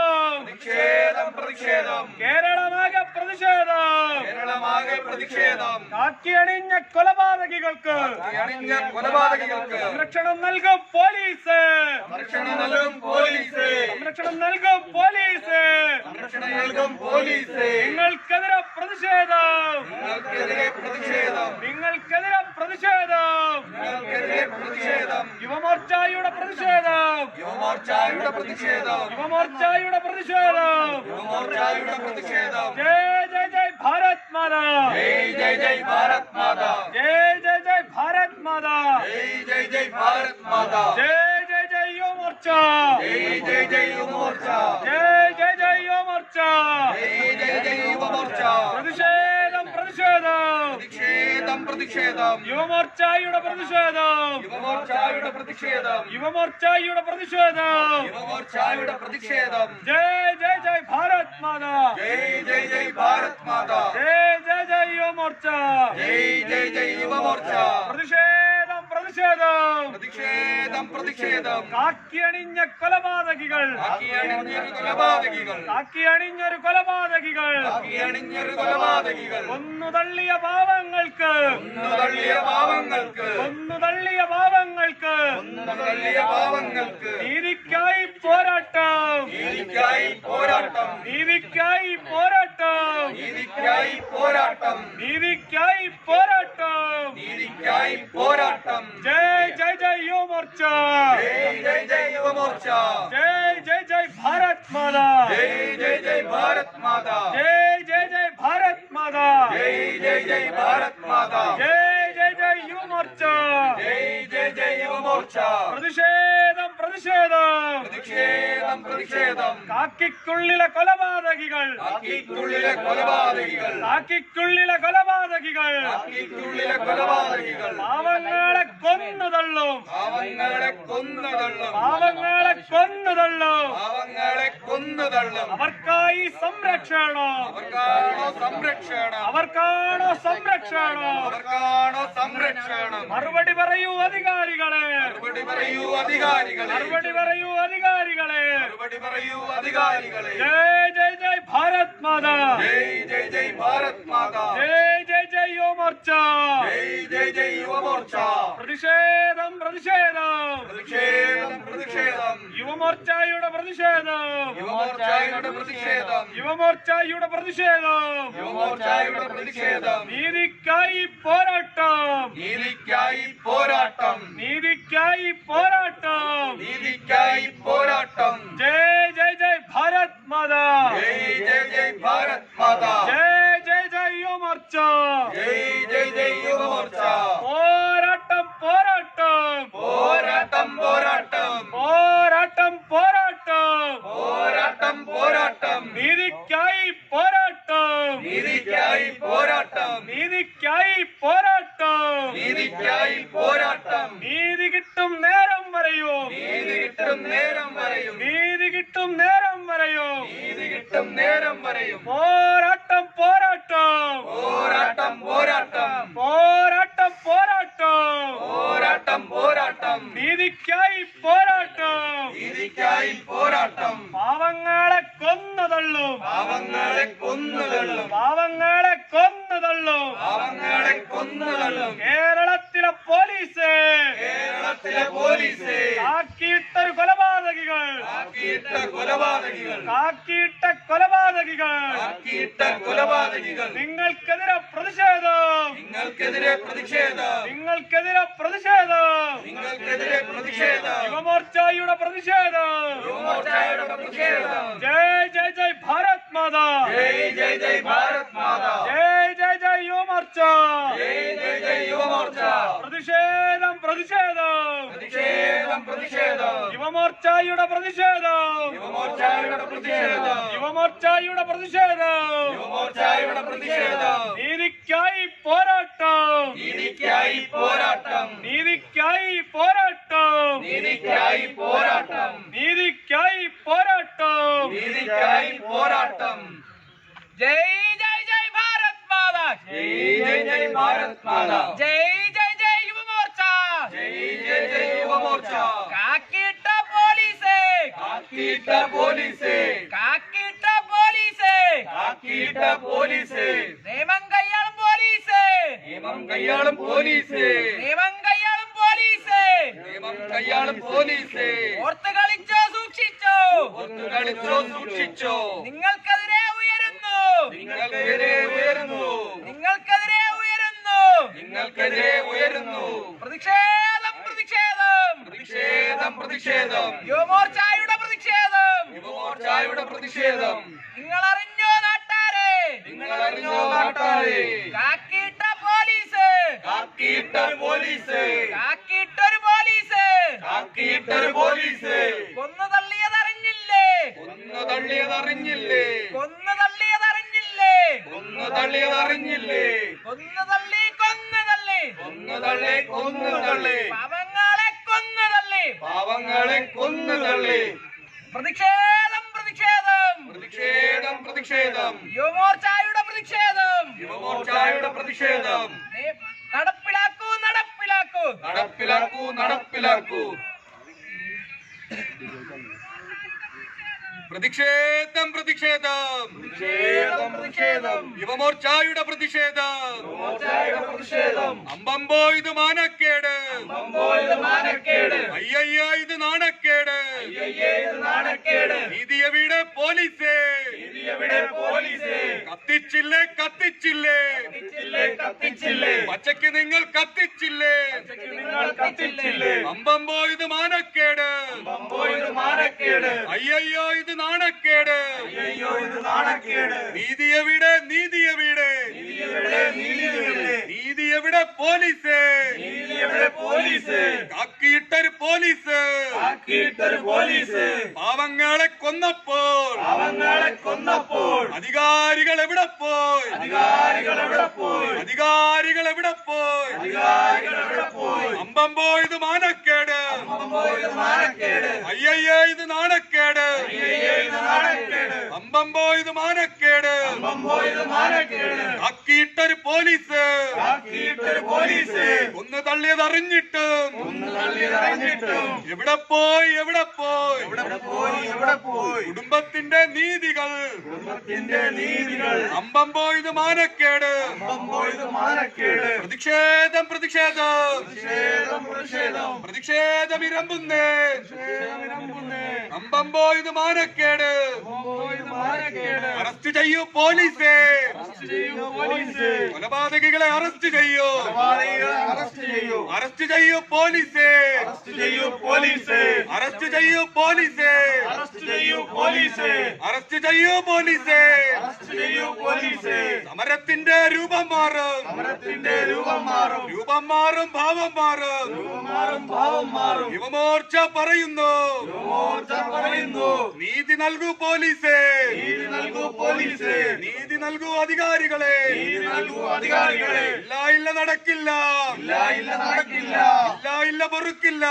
Speaker 2: പ്രതിഷേധം പ്രതിഷേധം
Speaker 3: കേരളമാകെ പ്രതിഷേധം
Speaker 2: കേരളമാകെ പ്രതിഷേധം
Speaker 3: കാക്കിയണിഞ്ഞ കൊലപാതകികൾക്ക്
Speaker 2: അണിഞ്ഞ കൊലപാതകികൾക്ക്
Speaker 3: സംരക്ഷണം നൽകും പോലീസ്
Speaker 2: സംരക്ഷണം നൽകും പോലീസ്
Speaker 3: സംരക്ഷണം നൽകും പോലീസ്
Speaker 2: സംരക്ഷണം നൽകും പോലീസ്
Speaker 3: നിങ്ങൾക്കെതിരെ പ്രതിഷേധം
Speaker 2: നിങ്ങൾക്കെതിരെ പ്രതിഷേധം
Speaker 3: നിങ്ങൾക്കെതിരെ പ്രതിഷേധം
Speaker 2: നിങ്ങൾക്കെതിരെ പ്രതിഷേധം
Speaker 3: യുവമോർച്ചയുടെ പ്രതിഷേധം
Speaker 2: യുവമോർച്ചയുടെ പ്രതിഷേധം
Speaker 3: യുവമോർച്ചയുടെ പ്രതിഷേധം
Speaker 2: യുവമോർച്ചയുടെ പ്രതിഷേധം
Speaker 3: ജയ ജയ ജയ ഭാരത് മാതാ
Speaker 2: ജയ് ജയ് ജയ് ഭാരത് മാതാ
Speaker 3: ജയ ജയ ജയ ഭാരത് മാതാ
Speaker 2: ജയ് ജയ് ജയ് ഭാരത് മാതാ
Speaker 3: ജയ ജയ ജയ യുവമോർച്ച
Speaker 2: ജയ് ജയ് ജയ് യുവമോർച്ച
Speaker 3: ജയ ജയ ജയ യുവമോർച്ച
Speaker 2: ജയ് ജയ് ജയ് യുവമോർച്ച
Speaker 3: പ്രതിഷേധം പ്രതിഷേധം
Speaker 2: പ്രതിഷേധം പ്രതിഷേധം
Speaker 3: യുവമോർച്ചയുടെ പ്രതിഷേധം
Speaker 2: യുവമോർച്ചയുടെ പ്രതിഷേധം
Speaker 3: യുവമോർച്ചയുടെ പ്രതിഷേധം
Speaker 2: യുവമോർച്ചയുടെ പ്രതിഷേധം
Speaker 3: ജയ ജയ ജയ ഭാരത് മാതാ
Speaker 2: ജയ് ജയ് ജയ് ഭാരത് മാതാ
Speaker 3: ജയ ജയ ജയ യുവമോർച്ച
Speaker 2: ജയ് ജയ് ജയ് യുവമോർച്ച
Speaker 3: പ്രതിഷേധം പ്രതിഷേധം
Speaker 2: പ്രതിഷേധം പ്രതിഷേധം
Speaker 3: കാക്കിയണിഞ്ഞ കൊലപാതകികൾ
Speaker 2: അണിഞ്ഞൊരു കൊലപാതകികൾ
Speaker 3: കാക്കിയണിഞ്ഞൊരു കൊലപാതകികൾ
Speaker 2: അണിഞ്ഞൊരു കൊലപാതകികൾ
Speaker 3: കൊന്നുതള്ളിയ പാവങ്ങൾക്ക്
Speaker 2: തള്ളിയ പാവങ്ങൾക്ക്
Speaker 3: കൊന്നുതള്ളിയ പാവങ്ങൾക്ക്
Speaker 2: തള്ളിയ പാവങ്ങൾക്ക്
Speaker 3: നീതിക്കായി പോരാട്ടം
Speaker 2: നീതിക്കായി പോരാട്ടം
Speaker 3: നീതിക്കായി പോരാട്ടം
Speaker 2: നീതിക്കായി പോരാട്ടം
Speaker 3: നീതിക്കായി പോരാട്ടം
Speaker 2: നീതിക്കായി പോരാട്ടം
Speaker 3: ജയ് ജയ് ജയ് യുവ മോർച്ച
Speaker 2: ജയ് ജയ് ജയ് യുവമോർച്ച
Speaker 3: ജയ് ജയ് ജയ് ഭാരത് മാതാ
Speaker 2: ജയ് ജയ് ജയ് ഭാരത് മാതാ
Speaker 3: ജയ് ജയ് ജയ് ഭാരത് മാതാ
Speaker 2: ജയ് ജയ് ജയ് ഭാരത് മാതാ
Speaker 3: ജയ് ജയ് ജയ് യുവ മോർച്ച
Speaker 2: ജയ് ജയ് ജയ് യുവമോർച്ച
Speaker 3: പ്രതിഷേധം പ്രതിഷേധം
Speaker 2: പ്രതിഷേധം പ്രതിഷേധം
Speaker 3: കാക്കിക്കുള്ളിലെ കൊലപാതകികൾ
Speaker 2: കാക്കിക്കുള്ളിലെ കൊലപാതകികൾ
Speaker 3: കാക്കിക്കുള്ളിലെ കൊലപാതകികൾ
Speaker 2: കാക്കിക്കുള്ളിലെ കൊലപാതകികൾ
Speaker 3: പാവങ്ങളെ കൊന്നുതള്ളും
Speaker 2: പാവങ്ങളെ കൊന്നുതള്ളും
Speaker 3: പാവങ്ങളെ കൊന്നുതള്ളും
Speaker 2: പാവങ്ങളെ കൊന്നു തള്ളും.
Speaker 3: അവർക്കായി സംരക്ഷണം,
Speaker 2: അവർക്കാണോ സംരക്ഷണം,
Speaker 3: അവർക്കാണോ സംരക്ഷണം.
Speaker 2: അവർക്കാണോ സംരക്ഷണം.
Speaker 3: മറുപടി പറയൂ അധികാരികളെ,
Speaker 2: മറുപടി പറയൂ അധികാരികളെ,
Speaker 3: മറുപടി പറയൂ അധികാരികളെ.
Speaker 2: മറുപടി പറയൂ അധികാരികളെ.
Speaker 3: ജയ് ജയ് ജയ് ഭാരത് മാതാ,
Speaker 2: ജയ് ജയ് ജയ് ഭാരത് മാതാ,
Speaker 3: ജയ് ജയ് ജയ് യുവമോർച്ച,
Speaker 2: ജയ് ജയ് ജയ് യുവമോർച്ച.
Speaker 3: പ്രതിഷേധം പ്രതിഷേധം,
Speaker 2: പ്രതിഷേധം പ്രതിഷേധം,
Speaker 3: യുവമോർച്ചയുടെ പ്രതിഷേധം,
Speaker 2: യുവമോർച്ചയുടെ പ്രതിഷേധം,
Speaker 3: യുവമോർച്ചയുടെ പ്രതിഷേധം.
Speaker 2: യുവമോർച്ചയുടെ പ്രതിഷേധം.
Speaker 3: നീതിക്കായി പോരാട്ടം,
Speaker 2: നീതിക്കായി പോരാട്ടം,
Speaker 3: നീതിക്കായി പോരാട്ടം.
Speaker 2: നീതിക്കായി പോരാട്ടം.
Speaker 3: ജയ് ജയ് ജയ് ഭാരത് മാതാ,
Speaker 2: ജയ് ജയ് ജയ് ഭാരത് മാതാ,
Speaker 3: ജയ് ജയ് ജയ് യുവമോർച്ച.
Speaker 2: ജയ് ജയ് ജയ് യുവമോർച്ച.
Speaker 3: പോരാട്ടം പോരാട്ടം,
Speaker 2: പോരാട്ടം പോരാട്ടം,
Speaker 3: പോരാട്ടം പോരാട്ടം.
Speaker 2: പോരാട്ടം പോരാട്ടം,
Speaker 3: നീതിക്കായി പോരാട്ടം,
Speaker 2: നീതിക്കായി പോരാട്ടം,
Speaker 3: നീതിക്കായി പോരാട്ടം.
Speaker 2: നീതിക്കായി പോരാട്ടം.
Speaker 3: നീതി കിട്ടും നേരം വരെയും,
Speaker 2: നീതി കിട്ടും നേരം വരെയും,
Speaker 3: നീതി കിട്ടും നേരം വരെയും.
Speaker 2: നീതി കിട്ടും നേരം വരെയും.
Speaker 3: പോരാട്ടം പോരാട്ടം,
Speaker 2: പോരാട്ടം പോരാട്ടം,
Speaker 3: പോരാട്ടം പോരാട്ടം.
Speaker 2: പോരാട്ടം പോരാട്ടം,
Speaker 3: നീതിക്കായി പോരാട്ടം.
Speaker 2: നീതിക്കായി പോരാട്ടം.
Speaker 3: പാവങ്ങളെ കൊന്നുതള്ളും,
Speaker 2: പാവങ്ങളെ കൊന്നുതള്ളും,
Speaker 3: പാവങ്ങളെ കൊന്നുതള്ളും.
Speaker 2: പാവങ്ങളെ കൊന്നുതള്ളും.
Speaker 3: കേരളത്തിലെ പോലീസ്,
Speaker 2: കേരളത്തിലെ പോലീസ്
Speaker 3: കാക്കിയിട്ടൊരു കൊലപാതകികൾ,
Speaker 2: ആക്കിയിട്ട കൊലപാതകികൾ,
Speaker 3: കാക്കിയിട്ട കൊലപാതകികൾ.
Speaker 2: ആക്കിയിട്ട കൊലപാതകികൾ.
Speaker 3: നിങ്ങൾക്കെതിരെ പ്രതിഷേധം,
Speaker 2: നിങ്ങൾക്കെതിരെ പ്രതിഷേധം,
Speaker 3: നിങ്ങൾക്കെതിരെ പ്രതിഷേധം.
Speaker 2: നിങ്ങൾക്കെതിരെ പ്രതിഷേധം.
Speaker 3: യുവമോർച്ചയുടെ പ്രതിഷേധം.
Speaker 2: യുവമോർച്ചയുടെ പ്രതിഷേധം.
Speaker 3: ജയ് ജയ് ജയ് ഭാരത് മാതാ,
Speaker 2: ജയ് ജയ് ജയ് ഭാരത് മാതാ,
Speaker 3: ജയ് ജയ് ജയ് യുവമോർച്ച.
Speaker 2: ജയ് ജയ് ജയ് യുവമോർച്ച.
Speaker 3: പ്രതിഷേധം പ്രതിഷേധം,
Speaker 2: പ്രതിഷേധം പ്രതിഷേധം,
Speaker 3: യുവമോർച്ചയുടെ പ്രതിഷേധം,
Speaker 2: യുവമോർച്ചയുടെ പ്രതിഷേധം,
Speaker 3: യുവമോർച്ചയുടെ പ്രതിഷേധം.
Speaker 2: യുവമോർച്ചയുടെ പ്രതിഷേധം.
Speaker 3: നീതിക്കായി പോരാട്ടം,
Speaker 2: നീതിക്കായി പോരാട്ടം,
Speaker 3: നീതിക്കായി പോരാട്ടം,
Speaker 2: നീതിക്കായി പോരാട്ടം,
Speaker 3: നീതിക്കായി പോരാട്ടം.
Speaker 2: നീതിക്കായി പോരാട്ടം.
Speaker 1: जय जय जय भारत माता,
Speaker 2: ജയ് ജയ് ജയ് ഭാരത് മാതാ,
Speaker 1: जय जय जय युव मोर्चा.
Speaker 2: ജയ് ജയ് ജയ് യുവമോർച്ച.
Speaker 1: കാക്കിയിട്ട പോലീസേ,
Speaker 2: കാക്കിയിട്ട പോലീസ്,
Speaker 1: കാക്കിയിട്ട പോലീസേ.
Speaker 2: കാക്കിയിട്ട പോലീസ്,
Speaker 1: നിയമം കയ്യാളും പോലീസേ,
Speaker 2: നിയമം കയ്യാളും പോലീസ്,
Speaker 1: നിയമം കയ്യാളും പോലീസേ.
Speaker 2: നിയമം കയ്യാളും പോലീസ്.
Speaker 1: ഓർത്ത് കളിച്ചോ സൂക്ഷിച്ചോ,
Speaker 2: ഒത്തു കളിച്ചോ സൂക്ഷിച്ചോ.
Speaker 1: നിങ്ങൾക്കെതിരെ ഉയരുന്നു,
Speaker 2: നിങ്ങൾക്കെതിരെ ഉയരുന്നു,
Speaker 1: നിങ്ങൾക്കെതിരെ ഉയരുന്നു.
Speaker 2: നിങ്ങൾക്കെതിരെ ഉയരുന്നു.
Speaker 1: പ്രതിഷേധം പ്രതിഷേധം,
Speaker 2: പ്രതിഷേധം പ്രതിഷേധം,
Speaker 1: യുവമോർച്ചയുടെ പ്രതിഷേധം.
Speaker 2: യുവമോർച്ചയുടെ പ്രതിഷേധം.
Speaker 1: നിങ്ങൾ അറിഞ്ഞോ നാട്ടാരെ,
Speaker 2: നിങ്ങൾ അറിഞ്ഞോ നാട്ടാരെ,
Speaker 1: കാക്കിയിട്ട പോലീസ്,
Speaker 2: കാക്കിയിട്ട പോലീസ്,
Speaker 1: കാക്കിയിട്ടൊരു പോലീസ്.
Speaker 2: കാക്കിയിട്ടൊരു പോലീസ്.
Speaker 1: കൊന്നു തള്ളിയതറിഞ്ഞില്ലേ,
Speaker 2: കൊന്നു തള്ളിയതറിഞ്ഞില്ലേ,
Speaker 1: കൊന്നു തള്ളിയതറിഞ്ഞില്ലേ.
Speaker 2: കൊന്നു തള്ളിയതറിഞ്ഞില്ലേ.
Speaker 1: കൊന്നു തള്ളി കൊന്നു തള്ളി,
Speaker 2: കൊന്നു തള്ളി കൊന്നു തള്ളി,
Speaker 1: പാവങ്ങളെ കൊന്നു തള്ളി.
Speaker 2: പാവങ്ങളെ കൊന്നു തള്ളി.
Speaker 1: പ്രതിഷേധം പ്രതിഷേധം,
Speaker 2: പ്രതിഷേധം പ്രതിഷേധം,
Speaker 1: യുവമോർച്ചയുടെ പ്രതിഷേധം.
Speaker 2: യുവമോർച്ചയുടെ പ്രതിഷേധം.
Speaker 1: നടപ്പിലാക്കൂ നടപ്പിലാക്കൂ,
Speaker 2: നടപ്പിലാക്കൂ നടപ്പിലാക്കൂ. പ്രതിഷേധം പ്രതിഷേധം, പ്രതിഷേധം പ്രതിഷേധം,
Speaker 3: യുവമോർച്ചയുടെ പ്രതിഷേധം.
Speaker 2: യുവമോർച്ചയുടെ പ്രതിഷേധം.
Speaker 3: അമ്പമ്പോ ഇത് മാനക്കേട്,
Speaker 2: അമ്പോ ഇത് മാനക്കേട്,
Speaker 3: അയ്യയ്യ ഇത് നാണക്കേട്.
Speaker 2: അയ്യയ്യേ ഇത് നാണക്കേട്.
Speaker 3: നീതിയെവിടെ പോലീസേ,
Speaker 2: നീതിയെവിടെ പോലീസ്.
Speaker 3: കത്തിച്ചില്ലേ കത്തിച്ചില്ലേ,
Speaker 2: കത്തിച്ചില്ലേ കത്തിച്ചില്ലേ,
Speaker 3: പച്ചയ്ക്ക് നിങ്ങൾ കത്തിച്ചില്ലേ.
Speaker 2: നിങ്ങൾ കത്തിച്ചില്ലേ.
Speaker 3: അമ്പമ്പോ ഇത് മാനക്കേട്,
Speaker 2: അമ്പോ ഇത് മാനക്കേട്,
Speaker 3: അയ്യയ്യോ ഇത് നാണക്കേട്.
Speaker 2: അയ്യോ ഇത് നാണക്കേട്.
Speaker 3: നീതിയെവിടെ നീതിയെവിടെ,
Speaker 2: നീതിയെവിടെ നീതിയെവിടെ,
Speaker 3: നീതിയെവിടെ പോലീസേ.
Speaker 2: നീതിയെവിടെ പോലീസ്.
Speaker 3: കാക്കിയിട്ടൊരു പോലീസ്,
Speaker 2: കാക്കിയിട്ടൊരു പോലീസ്.
Speaker 3: പാവങ്ങളെ കൊന്നപ്പോൾ,
Speaker 2: പാവങ്ങളെ കൊന്നപ്പോൾ,
Speaker 3: അധികാരികൾ എവിടെ പോയി,
Speaker 2: അധികാരികൾ എവിടെ പോയി,
Speaker 3: അധികാരികൾ എവിടെ പോയി.
Speaker 2: അധികാരികൾ എവിടെ പോയി.
Speaker 3: അമ്പമ്പോ ഇത് മാനക്കേട്,
Speaker 2: അമ്പോ അമ്പമ്പോ ഇത് മാനക്കേട്,
Speaker 3: അയ്യയ്യേ ഇത് നാണക്കേട്,
Speaker 2: അയ്യയ്യേ ഇത് നാണക്കേട്,
Speaker 3: അമ്പമ്പോ ഇത് മാനക്കേട്,
Speaker 2: അമ്പമ്പോ ഇത് മാനക്കേട്.
Speaker 3: ആക്കിയിട്ടൊരു പോലീസ്,
Speaker 2: ആക്കിയിട്ടൊരു പോലീസ്
Speaker 3: ഒന്ന് തള്ളിയതറിഞ്ഞിട്ടും,
Speaker 2: ഒന്ന് തള്ളിയതറിഞ്ഞിട്ടും
Speaker 3: എവിടെ പോയി എവിടെ പോയി,
Speaker 2: എവിടെ പോയി എവിടെ പോയി.
Speaker 3: കുടുംബത്തിന്റെ നീതികൾ,
Speaker 2: കുടുംബത്തിന്റെ നീതികൾ,
Speaker 3: അമ്പമ്പോ ഇത് മാനക്കേട്,
Speaker 2: അമ്പമ്പോ ഇത് മാനക്കേട്.
Speaker 3: പ്രതിഷേധം പ്രതിഷേധം
Speaker 2: പ്രതിഷേധം പ്രതിഷേധം
Speaker 3: പ്രതിഷേധം ഇരമ്പുന്നേ,
Speaker 2: പ്രതിഷേധമിരമ്പുന്നേ.
Speaker 3: അമ്പമ്പോ ഇത് മാനക്കേട്,
Speaker 2: അമ്പമ്പോ ഇത് മാനക്കേട്.
Speaker 3: അറസ്റ്റ് ചെയ്യൂ പോലീസേ,
Speaker 2: അറസ്റ്റ് ചെയ്യൂ പോലീസ്,
Speaker 3: കൊലപാതകികളെ അറസ്റ്റ് ചെയ്യൂ,
Speaker 2: കൊലപാതകികളെ അറസ്റ്റ് ചെയ്യൂ,
Speaker 3: അറസ്റ്റ് ചെയ്യൂ പോലീസേ,
Speaker 2: അറസ്റ്റ് ചെയ്യൂ പോലീസ്,
Speaker 3: അറസ്റ്റ് ചെയ്യൂ പോലീസേ,
Speaker 2: അറസ്റ്റ് ചെയ്യൂ പോലീസ്,
Speaker 3: അറസ്റ്റ് ചെയ്യൂ പോലീസേ.
Speaker 2: അറസ്റ്റ് ചെയ്യൂ പോലീസ്.
Speaker 3: സമരത്തിന്റെ രൂപം മാറും,
Speaker 2: സമരത്തിന്റെ രൂപം മാറും,
Speaker 3: രൂപം മാറും ഭാവം മാറും,
Speaker 2: രൂപം മാറും ഭാവം മാറും.
Speaker 3: യുവമോർച്ച പറയുന്നു,
Speaker 2: യുവമോർച്ച പറയുന്നു,
Speaker 3: നീതി നൽകൂ പോലീസേ,
Speaker 2: നീതി നൽകൂ പോലീസ്,
Speaker 3: നീതി നൽകൂ അധികാരികളെ,
Speaker 2: നീതി നൽകൂ അധികാരികളെ.
Speaker 3: ഇല്ല ഇല്ല നടക്കില്ല,
Speaker 2: ഇല്ല ഇല്ല നടക്കില്ല,
Speaker 3: ഇല്ല ഇല്ല പൊറുക്കില്ല,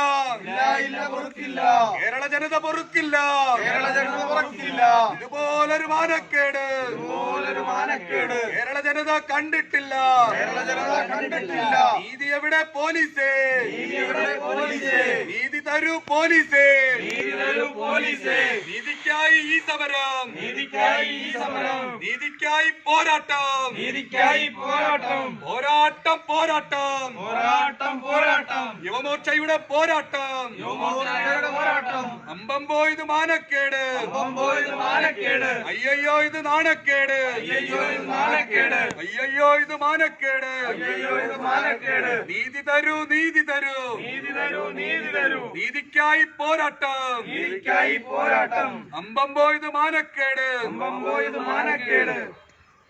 Speaker 2: ഇല്ല ഇല്ല പൊറുക്കില്ല,
Speaker 3: കേരള ജനത പൊറുക്കില്ല,
Speaker 2: കേരള ജനത പൊറുക്കില്ല.
Speaker 3: ഇതുപോലൊരു മാനക്കേട്
Speaker 2: ഇതുപോലൊരു മാനക്കേട്
Speaker 3: കേരള ജനത കണ്ടിട്ടില്ല,
Speaker 2: കേരള ജനത കണ്ടിട്ടില്ല.
Speaker 3: നീതി എവിടെ പോലീസേ,
Speaker 2: നീതി എവിടെ പോലീസ്,
Speaker 3: നീതി തരൂ പോലീസേ,
Speaker 2: നീതി തരൂ പോലീസ്.
Speaker 3: നീതിക്കായി ഈ സമരം,
Speaker 2: നീതിക്കായി ഈ സമരം,
Speaker 3: നീതിക്കായി പോരാട്ടം,
Speaker 2: നീതിക്കായി പോരാട്ടം,
Speaker 3: പോരാട്ടം പോരാട്ടം,
Speaker 2: പോരാട്ടം പോരാട്ടം,
Speaker 3: യുവമോർച്ചയുടെ പോരാട്ടം,
Speaker 2: യുവമോർച്ചയുടെ പോരാട്ടം.
Speaker 3: അമ്പമ്പോ ഇത് മാനക്കേട്,
Speaker 2: അമ്പമ്പോ ഇത് മാനക്കേട്,
Speaker 3: അയ്യയ്യോ ഇത് നാണക്കേട്,
Speaker 2: അയ്യയ്യോ ഇത് നാണക്കേട്,
Speaker 3: അയ്യയ്യോ ഇത് മാനക്കേട്,
Speaker 2: അയ്യയ്യോ ഇത് മാനക്കേട്.
Speaker 3: നീതി തരൂ നീതി തരൂ,
Speaker 2: നീതി തരൂ നീതി തരൂ,
Speaker 3: നീതിക്കായി പോരാട്ടം,
Speaker 2: നീതിക്കായി പോരാട്ടം.
Speaker 3: അമ്പമ്പോ ഇത് മാനക്കേട്,
Speaker 2: അമ്പമ്പോ ഇത് മാനക്കേട്.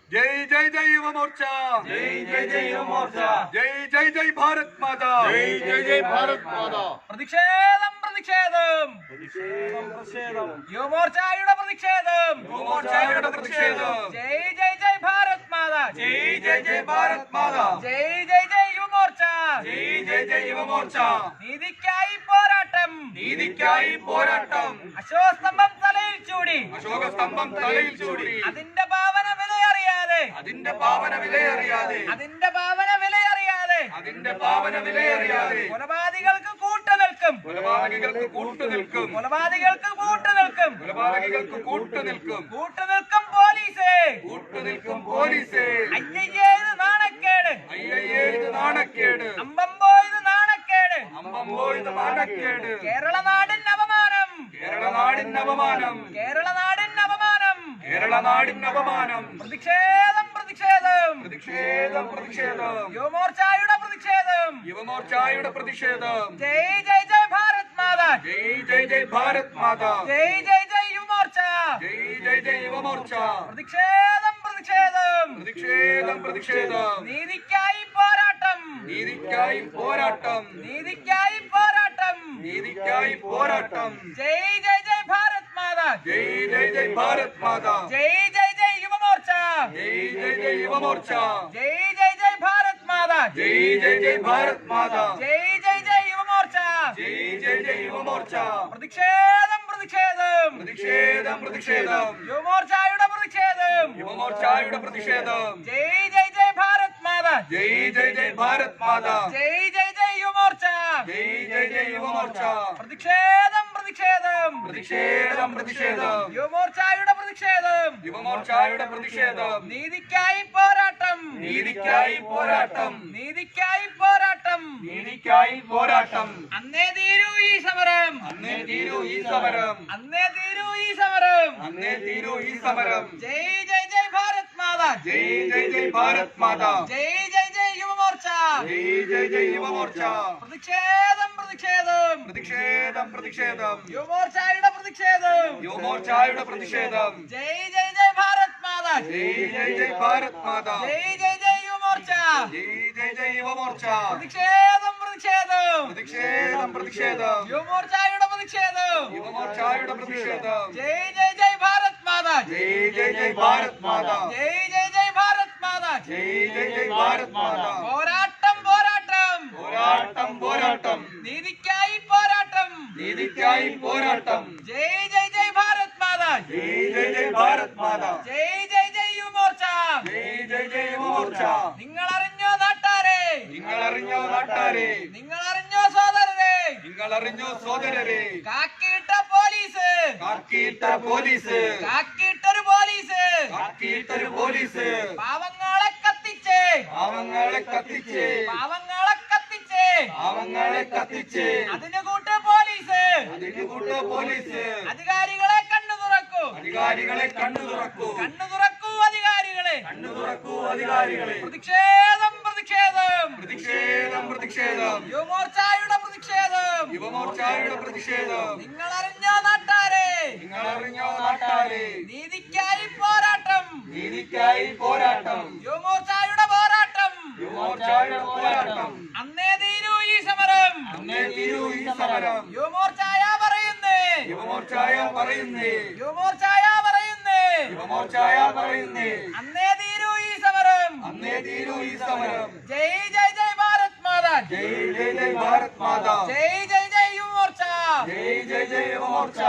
Speaker 3: ജയ് ജയ് ജയ് യുവമോർച്ച,
Speaker 2: ജയ് ജയ് ജയ് യുവമോർച്ച,
Speaker 3: ജയ് ജയ് ജയ് ഭാരത് മാതാ,
Speaker 2: ജയ് ജയ് ജയ് ഭാരത് മാതാ.
Speaker 1: പ്രതിഷേധം പ്രതിഷേധം
Speaker 2: പ്രതിഷേധം പ്രതിഷേധം,
Speaker 1: യുവമോർച്ചയുടെ പ്രതിഷേധം,
Speaker 3: യുവമോർച്ചയുടെ പ്രതിഷേധം,
Speaker 1: ജയ് ജയ് ജയ് ഭാരത് മാതാ,
Speaker 2: ജയ് ജയ് ജയ് ഭാരത് മാതാ,
Speaker 1: ജയ് ജയ് ജയ് യുവമോർച്ച,
Speaker 2: ജയ് ജയ് ജയ് യുവമോർച്ച.
Speaker 1: നീതിക്കായി പോരാട്ടം,
Speaker 2: നീതിക്കായി പോരാട്ടം,
Speaker 1: അശോസ്തംഭം തലയിൽ ചൂടി,
Speaker 3: അശോക സ്തംഭം തലയിൽ ചൂടി,
Speaker 1: അതിന്റെ ഭാവന വിലയറിയാതെ,
Speaker 3: അതിന്റെ പാവന വിലയറിയാതെ,
Speaker 1: അതിന്റെ ഭാവന വിലയറിയാതെ,
Speaker 3: അതിന്റെ പാവന വിലയറിയാതെ,
Speaker 1: കൊലപാതകികൾക്ക് കൂട്ടുനിൽക്കും,
Speaker 3: കൊലപാതകികൾക്ക് കൂട്ടുനിൽക്കും,
Speaker 1: കൊലപാതകികൾക്ക് കൂട്ടുനിൽക്കും,
Speaker 3: കൊലപാതകികൾക്ക് കൂട്ടുനിൽക്കും,
Speaker 1: കൂട്ടുനിൽക്കും പോലീസേ,
Speaker 3: കൂട്ടുനിൽക്കും പോലീസേ.
Speaker 1: അയ്യയ്യേ ഇത് നാണക്കേട്,
Speaker 3: അയ്യയ്യേ ഇത് നാണക്കേട്,
Speaker 1: അമ്പമ്പോ ഇത് നാണക്കേട്,
Speaker 3: അമ്പമ്പോ ഇത് നാണക്കേട്,
Speaker 1: കേരള നാടിൻ അപമാനം,
Speaker 3: കേരള നാടിന് അപമാനം,
Speaker 1: കേരള നാടിൻ അപമാനം,
Speaker 3: കേരള നാടിന് അപമാനം.
Speaker 1: പ്രതിഷേധം പ്രതിഷേധം,
Speaker 3: പ്രതിഷേധം പ്രതിഷേധം,
Speaker 1: യുവമോർച്ചയുടെ പ്രതിഷേധം,
Speaker 3: യുവമോർച്ചയുടെ പ്രതിഷേധം,
Speaker 1: ജയ് ജയ് ജയ് ഭാരത് മാതാ,
Speaker 3: ജയ് ജയ് ജയ് ഭാരത് മാതാ,
Speaker 1: ജയ് ജയ് ജയ് യുവമോർച്ച,
Speaker 3: ജയ് ജയ് ജയ് യുവമോർച്ച.
Speaker 1: പ്രതിഷേധം പ്രതിഷേധം,
Speaker 3: പ്രതിഷേധം പ്രതിഷേധം,
Speaker 1: നീതിക്കായി പോരാട്ടം,
Speaker 3: നീതിക്കായി പോരാട്ടം,
Speaker 1: നീതിക്കായി പോരാട്ടം,
Speaker 3: നീതിക്കായി പോരാട്ടം,
Speaker 1: ജയ് ജയ് ജയ് ഭാരത് മാതാ,
Speaker 3: ജയ് ജയ് ജയ് ഭാരത് മാതാ,
Speaker 1: ജയ് ജയ് ജയ് യുവമോർച്ച,
Speaker 3: ജയ് ജയ് ജയ് യുവമോർച്ച,
Speaker 1: ജയ് ജയ് ജയ് ഭാരത് മാതാ,
Speaker 3: ജയ് ജയ് ജയ് ഭാരത് മാതാ,
Speaker 1: ജയ് ജയ് ജയ് യുവമോർച്ച,
Speaker 3: ജയ് ജയ് ജയ് യുവമോർച്ച.
Speaker 1: പ്രതിഷേധം പ്രതിഷേധം,
Speaker 3: പ്രതിഷേധം പ്രതിഷേധം,
Speaker 1: യുവമോർച്ചയുടെ പ്രതിഷേധം,
Speaker 3: യുവമോർച്ചയുടെ പ്രതിഷേധം,
Speaker 1: ജയ് ജയ് ജയ് ഭാരത് മാതാ,
Speaker 3: ജയ് ജയ് ജയ് ഭാരത് മാതാ,
Speaker 1: ജയ് ജയ് ജയ് യുവമോർച്ച,
Speaker 3: ജയ് ജയ് ജയ് യുവമോർച്ച.
Speaker 1: പ്രതിഷേധം പ്രതിഷേധം,
Speaker 3: പ്രതിഷേധം പ്രതിഷേധം,
Speaker 1: യുവമോർച്ചയുടെ പ്രതിഷേധം,
Speaker 3: യുവമോർച്ചയുടെ പ്രതിഷേധം,
Speaker 1: നീതിക്കായി പോരാട്ടം,
Speaker 3: നീതിക്കായി പോരാട്ടം,
Speaker 1: നീതിക്കായി പോരാട്ടം,
Speaker 3: നീതിക്കായി പോരാട്ടം.
Speaker 1: അന്നേ തീരൂ ഈ സമരം,
Speaker 3: അന്നേ തീരൂ ഈ സമരം,
Speaker 1: അന്നേ തീരൂ ഈ സമരം,
Speaker 3: അന്നേ തീരൂ ഈ സമരം.
Speaker 1: ജയ് ജയ് ജയ് ഭാരത് മാതാ,
Speaker 3: ജയ് ജയ് ജയ് ഭാരത് മാതാ,
Speaker 1: ജയ് ജയ് ജയ് യുവമോർച്ച,
Speaker 3: ജയ് ജയ് ജയ് യുവമോർച്ച.
Speaker 1: പ്രതിഷേധം പ്രതിഷേധം,
Speaker 3: പ്രതിഷേധം പ്രതിഷേധം,
Speaker 1: യുവമോർച്ചയുടെ പ്രതിഷേധം,
Speaker 3: യുവമോർച്ചയുടെ പ്രതിഷേധം,
Speaker 1: ജയ് ജയ് ജയ് ഭാരത് മാതാ,
Speaker 3: ജയ് ജയ് ജയ് ഭാരത് മാതാ,
Speaker 1: ജയ് ജയ് ജയ് യുവമോർച്ച,
Speaker 3: ജയ് ജയ് ജയ് യുവമോർച്ച.
Speaker 1: പ്രതിഷേധം പ്രതിഷേധം,
Speaker 3: പ്രതിഷേധം പ്രതിഷേധം,
Speaker 1: യുവമോർച്ചയുടെ പ്രതിഷേധം,
Speaker 3: യുവമോർച്ചയുടെ പ്രതിഷേധം,
Speaker 1: ജയ് ജയ് ജയ് ഭാരത് മാതാ,
Speaker 3: ജയ് ജയ് ജയ് ഭാരത് മാതാ,
Speaker 1: ജയ് ജയ് ജയ് ഭാരത് മാതാ,
Speaker 3: ജയ് ജയ് ജയ് ഭാരത് മാതാ.
Speaker 1: പോരാട്ടം പോരാട്ടം,
Speaker 3: പോരാട്ടം പോരാട്ടം,
Speaker 1: നീതിക്കായി പോരാട്ടം,
Speaker 3: നീതിക്കായി പോരാട്ടം
Speaker 1: ജയ് ജയ് ജയ് ഭാരത് മാതാ
Speaker 3: ജയ് ജയ് ജയ് ഭാരത് മാതാ
Speaker 1: ജയ് ജയ് ജയ് യുവമോർച്ച
Speaker 3: ജയ് ജയ് ജയ് യുവമോർച്ച
Speaker 1: നിങ്ങൾ അറിഞ്ഞോ നാട്ടാരെ
Speaker 3: നിങ്ങൾ അറിഞ്ഞോ നാട്ടാരെ
Speaker 1: നിങ്ങൾ അറിഞ്ഞോ സോദരരെ
Speaker 3: നിങ്ങൾ അറിഞ്ഞോ സോദരരെ
Speaker 1: കാക്കിയിട്ട പോലീസ്
Speaker 3: കാക്കിയിട്ട പോലീസ്
Speaker 1: കാക്കിയിട്ടൊരു പോലീസ്
Speaker 3: കാക്കിയിട്ടൊരു പോലീസ്
Speaker 1: പാവങ്ങളെ കത്തിച്ച്
Speaker 3: പാവങ്ങളെ കത്തിച്ച്
Speaker 1: പാവങ്ങളെ കത്തിച്ച്
Speaker 3: പാവങ്ങളെ കത്തിച്ച്
Speaker 1: അതിന് കൂട്ട് പോലീസ്
Speaker 3: അതിന് കൂട്ടോ പോലീസ്
Speaker 1: അധികാരികളെ കണ്ണു തുറക്കൂ
Speaker 3: അധികാരികളെ കണ്ണു തുറക്കൂ
Speaker 1: കണ്ണു തുറക്കൂ അധികാരികളെ
Speaker 3: കണ്ണു തുറക്കൂ അധികാരികളെ
Speaker 1: പ്രതിഷേധം പ്രതിഷേധം
Speaker 3: പ്രതിഷേധം പ്രതിഷേധം
Speaker 1: യുവമോർച്ചയുടെ പ്രതിഷേധം
Speaker 3: യുവമോർച്ചയുടെ പ്രതിഷേധം
Speaker 1: നിങ്ങൾ അറിഞ്ഞോ നാട്ടാരെ
Speaker 3: നിങ്ങൾ അറിഞ്ഞോ നാട്ടാരെ
Speaker 1: നീതിക്കായി പോരാട്ടം
Speaker 3: നീതിക്കായി പോരാട്ടം
Speaker 1: യുവമോർച്ചയുടെ പോരാട്ടം
Speaker 3: യുവമോർച്ചയുടെ പോരാട്ടം
Speaker 1: അന്നേ തീരൂ ഈ സമരം
Speaker 3: അന്നേ തീരൂ ഈ സമരം
Speaker 1: യുവമോർച്ചായ പറയുന്നേ
Speaker 3: യുവമോർച്ചായ പറയുന്നേ
Speaker 1: യുവമോർച്ചായ പറയുന്നേ
Speaker 3: യുവമോർച്ചായ പറയുന്നേ
Speaker 1: അന്നേ തീരൂ ഈ സമരം
Speaker 3: അന്നേ തീരൂ ഈ സമരം
Speaker 1: ജയ് ജയ് ജയ് ഭാരത് മാതാ
Speaker 3: ജയ് ജയ് ജയ് ഭാരത് മാതാ
Speaker 1: ജയ് ജയ് ജയ് യുവമോർച്ച
Speaker 3: ജയ് ജയ് ജയ് യുവമോർച്ച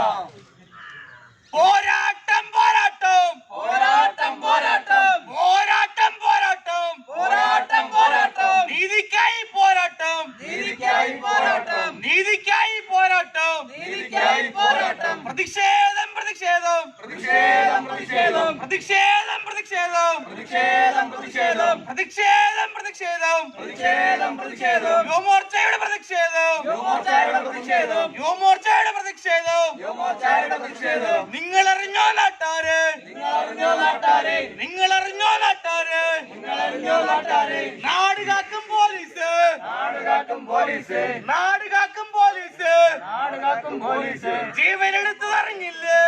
Speaker 1: പോരാട്ടം പോരാട്ടം പോരാട്ടം പോരാട്ടം പോരാട്ടം പോരാട്ടം പോരാട്ടം പോരാട്ടം നീതിക്കായി പോരാട്ടം
Speaker 3: നീതിക്കായി പോരാട്ടം
Speaker 1: നീതിക്കായി പോരാട്ടം
Speaker 3: നീതിക്കായി പോരാട്ടം
Speaker 1: പ്രതിഷേധം പ്രതിഷേധം
Speaker 3: പ്രതിഷേധം പ്രതിഷേധം
Speaker 1: പ്രതിഷേധം പ്രതിഷേധം
Speaker 3: പ്രതിഷേധം പ്രതിഷേധം
Speaker 1: പ്രതിഷേധം പ്രതിഷേധം
Speaker 3: പ്രതിഷേധം പ്രതിഷേധം
Speaker 1: യുവമോർച്ചയുടെ പ്രതിഷേധം
Speaker 3: യുവമോർച്ചയുടെ പ്രതിഷേധം
Speaker 1: യുവമോർച്ചയുടെ പ്രതിഷേധം
Speaker 3: യുവമോർച്ചയുടെ പ്രതിഷേധം
Speaker 1: നിങ്ങൾ അറിഞ്ഞോ നാട്ടാരെ
Speaker 3: നിങ്ങൾ അറിഞ്ഞോ നാട്ടാരെ
Speaker 1: നിങ്ങൾ അറിഞ്ഞോ നാട്ടാരെ
Speaker 3: നിങ്ങൾ അറിഞ്ഞോ നാട്ടാരെ
Speaker 1: നാട് കാക്കും പോലീസ്
Speaker 3: നാട് കാക്കും പോലീസ്
Speaker 1: നാട് കാക്കും പോലീസ്
Speaker 3: നാട് കാക്കും പോലീസ്
Speaker 1: ജീവനെടുത്തതറിഞ്ഞില്ലേ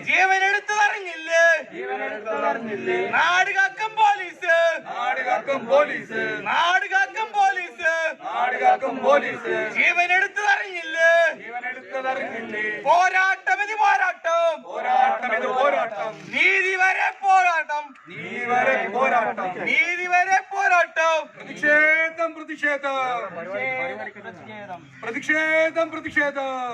Speaker 1: ജീവനെടുത്തതറിഞ്ഞില്ലേ
Speaker 3: ജീവനെടുത്തതറിഞ്ഞില്ലേ
Speaker 1: നാട് കാക്കും പോലീസ്
Speaker 3: നാട് കാക്കും പോലീസ്
Speaker 1: നാട് കാക്കും പോലീസ്
Speaker 3: നാട് കാക്കും പോലീസ്
Speaker 1: ജീവനെടുത്തതറിഞ്ഞില്ലേ
Speaker 3: ജീവനെടുത്തതറിഞ്ഞില്ലേ
Speaker 1: പോരാട്ടം ഇത് പോരാട്ടം
Speaker 3: പോരാട്ടം ഇത് പോരാട്ടം
Speaker 1: നീതി വരെ പോരാട്ടം
Speaker 3: നീതി വരെ പോരാട്ടം
Speaker 1: നീതി വരെ പോരാട്ടം
Speaker 3: പ്രതിഷേധം പ്രതിഷേധം പ്രതിഷേധം പ്രതിഷേധം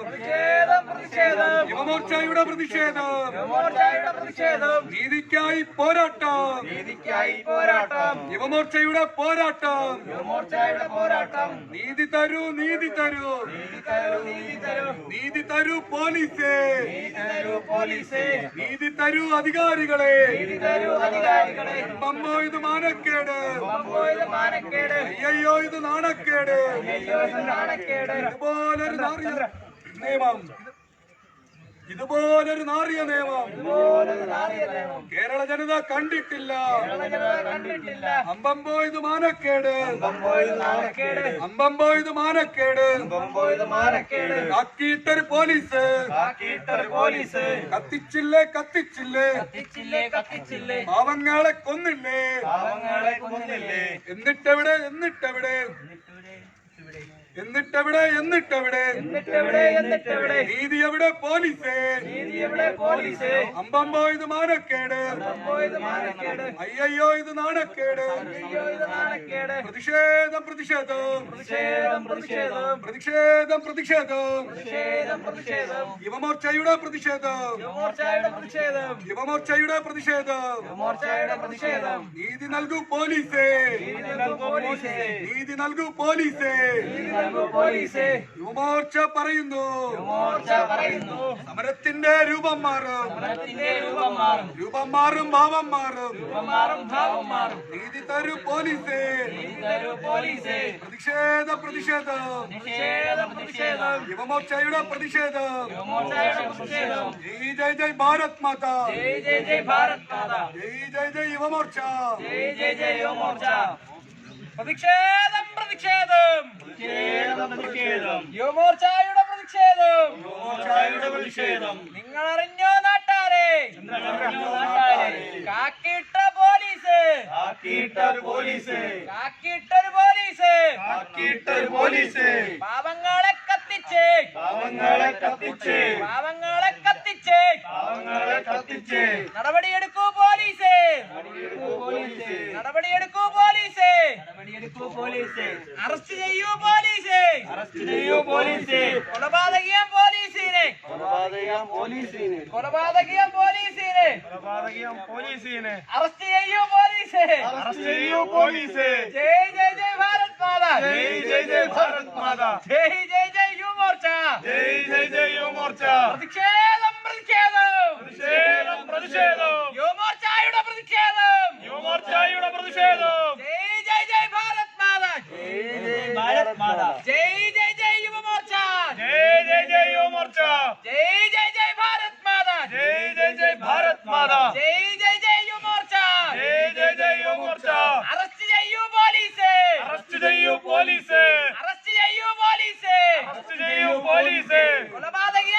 Speaker 1: പ്രതിഷേധം പ്രതിഷേധം
Speaker 3: യുവമോർച്ചയുടെ പ്രതിഷേധം
Speaker 1: യുവമോർച്ചയുടെ പ്രതിഷേധം
Speaker 3: നീതിക്കായി പോരാട്ടം
Speaker 1: നീതിക്കായി പോരാട്ടം
Speaker 3: യുവമോർച്ചയുടെ പോരാട്ടം
Speaker 1: യുവമോർച്ചയുടെ പോരാട്ടം
Speaker 3: നീതി തരൂ നീതി തരൂ
Speaker 1: നീതി തരൂ നീതി തരൂ
Speaker 3: നീതി തരൂ പോലീസേ
Speaker 1: നീതി തരൂ പോലീസേ
Speaker 3: നീതി തരൂ അധികാരികളെ
Speaker 1: നീതി തരൂ അധികാരികളെ
Speaker 3: അമ്മോ ഇത് മാനക്കേട്
Speaker 1: അമ്മോ ഇത് മാനക്കേട്
Speaker 3: അയ്യോ ഇത് നാണക്കേട്
Speaker 1: അയ്യോ ഇത് നാണക്കേട്
Speaker 3: ഇതുപോലൊരു നാറിയ നിയമം ഇതുപോലൊരു നാറിയ നിയമം
Speaker 1: ഇതുപോലൊരു നാറിയ നിയമം
Speaker 3: കേരള ജനത കണ്ടിട്ടില്ല
Speaker 1: കണ്ടിട്ടില്ല
Speaker 3: അമ്പമ്പോ ഇത് മാനക്കേട്
Speaker 1: അമ്മോ ഇത് നാണക്കേട്
Speaker 3: അമ്പമ്പോ ഇത് മാനക്കേട്
Speaker 1: അമ്മോ ഇത് മാനക്കേട്
Speaker 3: കാക്കിയിട്ടൊരു പോലീസ്
Speaker 1: കാക്കിയിട്ടൊരു പോലീസ്
Speaker 3: കത്തിച്ചില്ലേ കത്തിച്ചില്ലേ
Speaker 1: കത്തിച്ചില്ലേ കത്തിച്ചില്ലേ
Speaker 3: പാവങ്ങളെ കൊന്നില്ലേ
Speaker 1: പാവങ്ങളെ കൊന്നില്ലേ
Speaker 3: എന്നിട്ടെവിടെ എന്നിട്ടെവിടെ എന്നിട്ടെവിടെ എന്നിട്ടെവിടെ
Speaker 1: എന്നിട്ടെവിടെ എന്നിട്ടെവിടെ
Speaker 3: നീതി എവിടെ പോലീസേ
Speaker 1: നീതി എവിടെ പോലീസ്
Speaker 3: അമ്പമ്പോ ഇത് മാനക്കേട്
Speaker 1: അമ്മോ ഇത് മാനക്കേട്
Speaker 3: അയ്യോ ഇത് നാണക്കേട്
Speaker 1: അയ്യോ ഇത് നാണക്കേട്
Speaker 3: പ്രതിഷേധം പ്രതിഷേധം
Speaker 1: പ്രതിഷേധം പ്രതിഷേധം
Speaker 3: പ്രതിഷേധം പ്രതിഷേധം
Speaker 1: പ്രതിഷേധം പ്രതിഷേധം
Speaker 3: യുവമോർച്ചയുടെ പ്രതിഷേധം
Speaker 1: യുവമോർച്ചയുടെ പ്രതിഷേധം
Speaker 3: യുവമോർച്ചയുടെ പ്രതിഷേധം
Speaker 1: യുവമോർച്ചയുടെ പ്രതിഷേധം
Speaker 3: നീതി നൽകൂ പോലീസേ
Speaker 1: നീതി നൽകൂ പോലീസേ
Speaker 3: നീതി നൽകൂ പോലീസേ
Speaker 1: നീതി നൽകൂ പോലീസേ
Speaker 3: യുവമോർച്ച പറയുന്നു
Speaker 1: യുവമോർച്ച പറയുന്നു
Speaker 3: സമരത്തിന്റെ രൂപം മാറും
Speaker 1: സമരത്തിന്റെ രൂപം മാറും
Speaker 3: രൂപം മാറും ഭാവം മാറും
Speaker 1: രൂപം മാറും ഭാവം മാറും
Speaker 3: നീതി തരൂ പോലീസേ
Speaker 1: നീതി തരൂ പോലീസേ
Speaker 3: പ്രതിഷേധം പ്രതിഷേധം
Speaker 1: പ്രതിഷേധം പ്രതിഷേധം
Speaker 3: യുവമോർച്ചയുടെ പ്രതിഷേധം
Speaker 1: യുവമോർച്ചയുടെ പ്രതിഷേധം
Speaker 3: ജയ് ജയ് ജയ് ഭാരത് മാതാ
Speaker 1: ജയ് ജയ് ജയ് ഭാരത് മാതാ
Speaker 3: ജയ് ജയ് ജയ് യുവമോർച്ച
Speaker 1: ജയ് ജയ് ജയ് യുവമോർച്ച പ്രതിഷേധം പ്രതിഷേധം
Speaker 2: പ്രതിഷേധം പ്രതിഷേധം
Speaker 1: യുവമോർച്ചയുടെ പ്രതിഷേധം
Speaker 2: യുവമോർച്ചയുടെ പ്രതിഷേധം
Speaker 1: നിങ്ങൾ അറിഞ്ഞോ നാട്ടാരെ കാക്കിയിട്ട പോലീസ്
Speaker 2: ആക്കിയിട്ടൊരു പോലീസ്
Speaker 1: കാക്കിയിട്ടൊരു പോലീസ്
Speaker 2: ആക്കിയിട്ടൊരു പോലീസ്
Speaker 1: പാവങ്ങളെ കത്തിച്ച്
Speaker 2: പാവങ്ങളെ കത്തിച്ച്
Speaker 1: പാവങ്ങളെ കത്തിച്ച്
Speaker 2: പാവങ്ങളെ കത്തിച്ച്
Speaker 1: നടപടിയെടുക്കൂ പോലീസ് നടപടിയെടുക്കൂ പോലീസ്
Speaker 2: നടപടിയെടുക്കൂ പോലീസ്
Speaker 1: അറസ്റ്റ് ചെയ്യൂ പോലീസ്
Speaker 2: അറസ്റ്റ് ചെയ്യൂ പോലീസേ
Speaker 1: കൊലപാതകിയ പോലീസിനെ അറസ്റ്റ് ചെയ്യൂ പോലീസേ ജയ് ജയ് ജയ് ഭാരത് മാതാ
Speaker 2: ജയ് ജയ് ജയ് ഭാരത് മാതാ
Speaker 1: ജയ് ജയ് ജയ് യുവമോർച്ച
Speaker 2: ജയ് ജയ് ജയ് യുവമോർച്ച
Speaker 1: പ്രതിഷേധം യുവമോർച്ചയുടെ പ്രതിഷേധം ജയ് ജയ് ജയ് ഭാരത് മാതാ ജയ് ജയ് ജയ് യുവമോർച്ച
Speaker 2: ജയ് ജയ് ജയ് യുവമോർച്ച
Speaker 1: ജയ് ജയ് ജയ് ഭാരത് മാതാ
Speaker 2: ജയ് ജയ് ജയ് ഭാരത് മാതാ
Speaker 1: ജയ് ജയ് ജയ് യുവമോർച്ച
Speaker 2: ജയ് ജയ് ജയ് യുവമോർച്ച
Speaker 1: അറസ്റ്റ് ചെയ്യൂ പോലീസേ
Speaker 2: അറസ്റ്റ് ചെയ്യൂ പോലീസേ
Speaker 1: അറസ്റ്റ് ചെയ്യൂ പോലീസേ
Speaker 2: അറസ്റ്റ് ചെയ്യൂ പോലീസേ
Speaker 1: കൊലപാതകിയ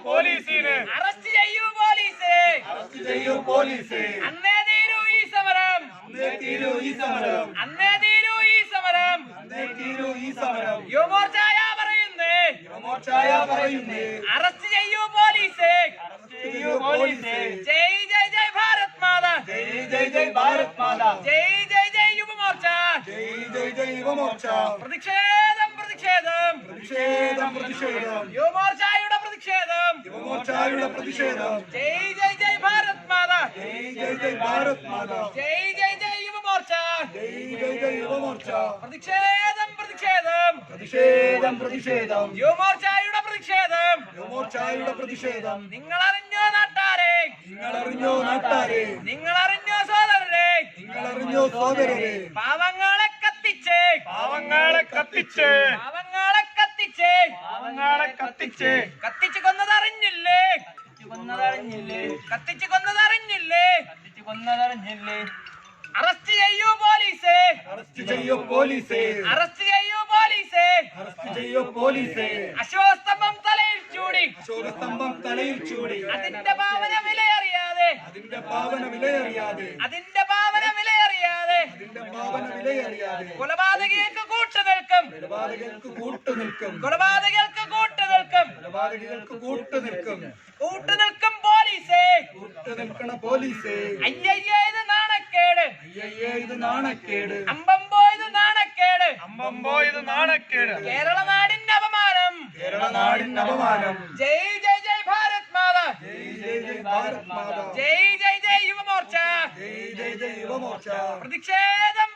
Speaker 1: പോലീസിനെ അറസ്റ്റ് ചെയ്യൂ പോലീസേ
Speaker 2: അറസ്റ്റ് ചെയ്യൂ പോലീസേ
Speaker 1: അന്നേ തീരൂ ഈ സമരം
Speaker 2: അന്നേ തീരൂ ഈ സമരം
Speaker 1: അന്നേ തീരൂ ഈ സമരം
Speaker 2: അന്നേ തീരൂ ഈ സമരം
Speaker 1: യുവമോർച്ചയ പറയുന്നേ
Speaker 2: യുവമോർച്ചയ പറയുന്നേ
Speaker 1: അറസ്റ്റ് ചെയ്യൂ പോലീസേ
Speaker 2: അറസ്റ്റ് ചെയ്യൂ പോലീസേ
Speaker 1: ജയ് ജയ് ജയ് ഭാരത് മാതാ
Speaker 2: ജയ് ജയ് ജയ് ഭാരത് മാതാ
Speaker 1: ജയ് ജയ് ജയ് യുവമോർച്ച
Speaker 2: ജയ് ജയ് ജയ് യുവമോർച്ച
Speaker 1: പ്രതിഷേധം യുവമോർച്ചയുടെ പ്രതിഷേധം
Speaker 2: യുവമോർച്ചയുടെ പ്രതിഷേധം
Speaker 1: ജയ് ജയ് ജയ് ഭാരത് മാതാ
Speaker 2: ജയ് ജയ് ജയ് ഭാരത് മാതാ
Speaker 1: ജയ് ജയ് ജയ് യുവമോർച്ച
Speaker 2: ജയ് ജയ് ജയ് യുവമോർച്ച
Speaker 1: പ്രതിഷേധം
Speaker 2: പ്രതിഷേധം
Speaker 1: യുവമോർച്ചയുടെ പ്രതിഷേധം
Speaker 2: യുവമോർച്ചയുടെ പ്രതിഷേധം
Speaker 1: നിങ്ങൾ അറിഞ്ഞോ നാട്ടാരെ
Speaker 2: നിങ്ങളറിഞ്ഞോ നാട്ടാരെ
Speaker 1: നിങ്ങൾ അറിഞ്ഞോ സോദരരെ
Speaker 2: നിങ്ങളറിഞ്ഞോ സോദരരെ
Speaker 1: പാവങ്ങളെ കത്തിച്ച്
Speaker 2: പാവങ്ങളെ കത്തിച്ച്
Speaker 1: കത്തിച്ച് കൊന്നതറിഞ്ഞില്ലേ അറസ്റ്റ് ചെയ്യൂ പോലീസേ
Speaker 2: അറസ്റ്റ് ചെയ്യൂ പോലീസേ
Speaker 1: അറസ്റ്റ് ചെയ്യൂ പോലീസേ
Speaker 2: അറസ്റ്റ് ചെയ്യൂ പോലീസേ
Speaker 1: അശ്വസ്തംഭം തലയിൽ ചൂടി
Speaker 2: ചോരസ്തംഭം തലയിൽ ചൂടി
Speaker 1: അതിന്റെ ഭാവന വിലയറിയാതെ
Speaker 2: അതിന്റെ പാവന വിലയറിയാതെ
Speaker 1: അതിന്റെ ഭാവന വിലയറിയാതെ
Speaker 2: അതിന്റെ പാവന വിലയറിയാതെ
Speaker 1: കൊലപാതകികൾക്ക് കൂട്ടുനിൽക്കും
Speaker 2: കൊലപാതകർക്ക് കൂട്ടുനിൽക്കും
Speaker 1: കൊലപാതകികൾക്ക് കൂട്ടുനിൽക്കും
Speaker 2: കൊലപാതകർക്ക് കൂട്ടുനിൽക്കും
Speaker 1: കൂട്ടുനിൽക്കും പോലീസേ
Speaker 2: കൂട്ടുനിൽക്കണ പോലീസേ
Speaker 1: അയ്യയ്യേ ഇത് നാണക്കേട്
Speaker 2: അയ്യയ്യേ ഇത് നാണക്കേട്
Speaker 1: അമ്പമ്പോ ഇത് നാണക്കേട്
Speaker 2: അമ്പമ്പോ ഇത് നാണക്കേട്
Speaker 1: കേരള നാടിന്റെ അപമാനം
Speaker 2: കേരള നാടിന്റെ അപമാനം
Speaker 1: ജയ് ജയ് ജയ് ഭാരത് മാതാ
Speaker 2: ജയ് ജയ് ജയ് ഭാരത് മാതാ
Speaker 1: ജയ് ജയ് ജയ് യുവമോർച്ച
Speaker 2: ജയ് ജയ് ജയ് യുവമോർച്ച
Speaker 1: പ്രതിഷേധം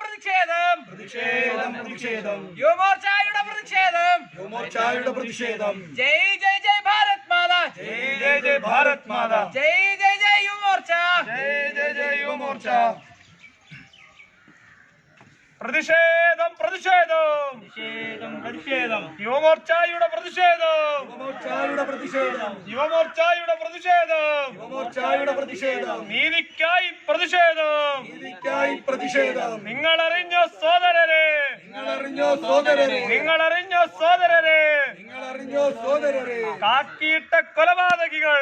Speaker 1: യുവമോർച്ചയുടെ പ്രതിഷേധം
Speaker 2: യുവമോർച്ചയുടെ പ്രതിഷേധം
Speaker 1: ജയ് ജയ് ജയ് ഭാരത് മാതാ
Speaker 2: ജയ് ജയ് ജയ് ഭാരത് മാതാ
Speaker 1: ജയ് ജയ് ജയ് യുവമോർച്ച
Speaker 2: ജയ് ജയ് ജയ് യുവമോർച്ച പ്രതിഷേധം യുവമോർച്ചയുടെ പ്രതിഷേധം നീതിക്കായി പ്രതിഷേധം നിങ്ങളറിഞ്ഞോ സോദരരെ കാക്കിയിട്ട കൊലപാതകികൾ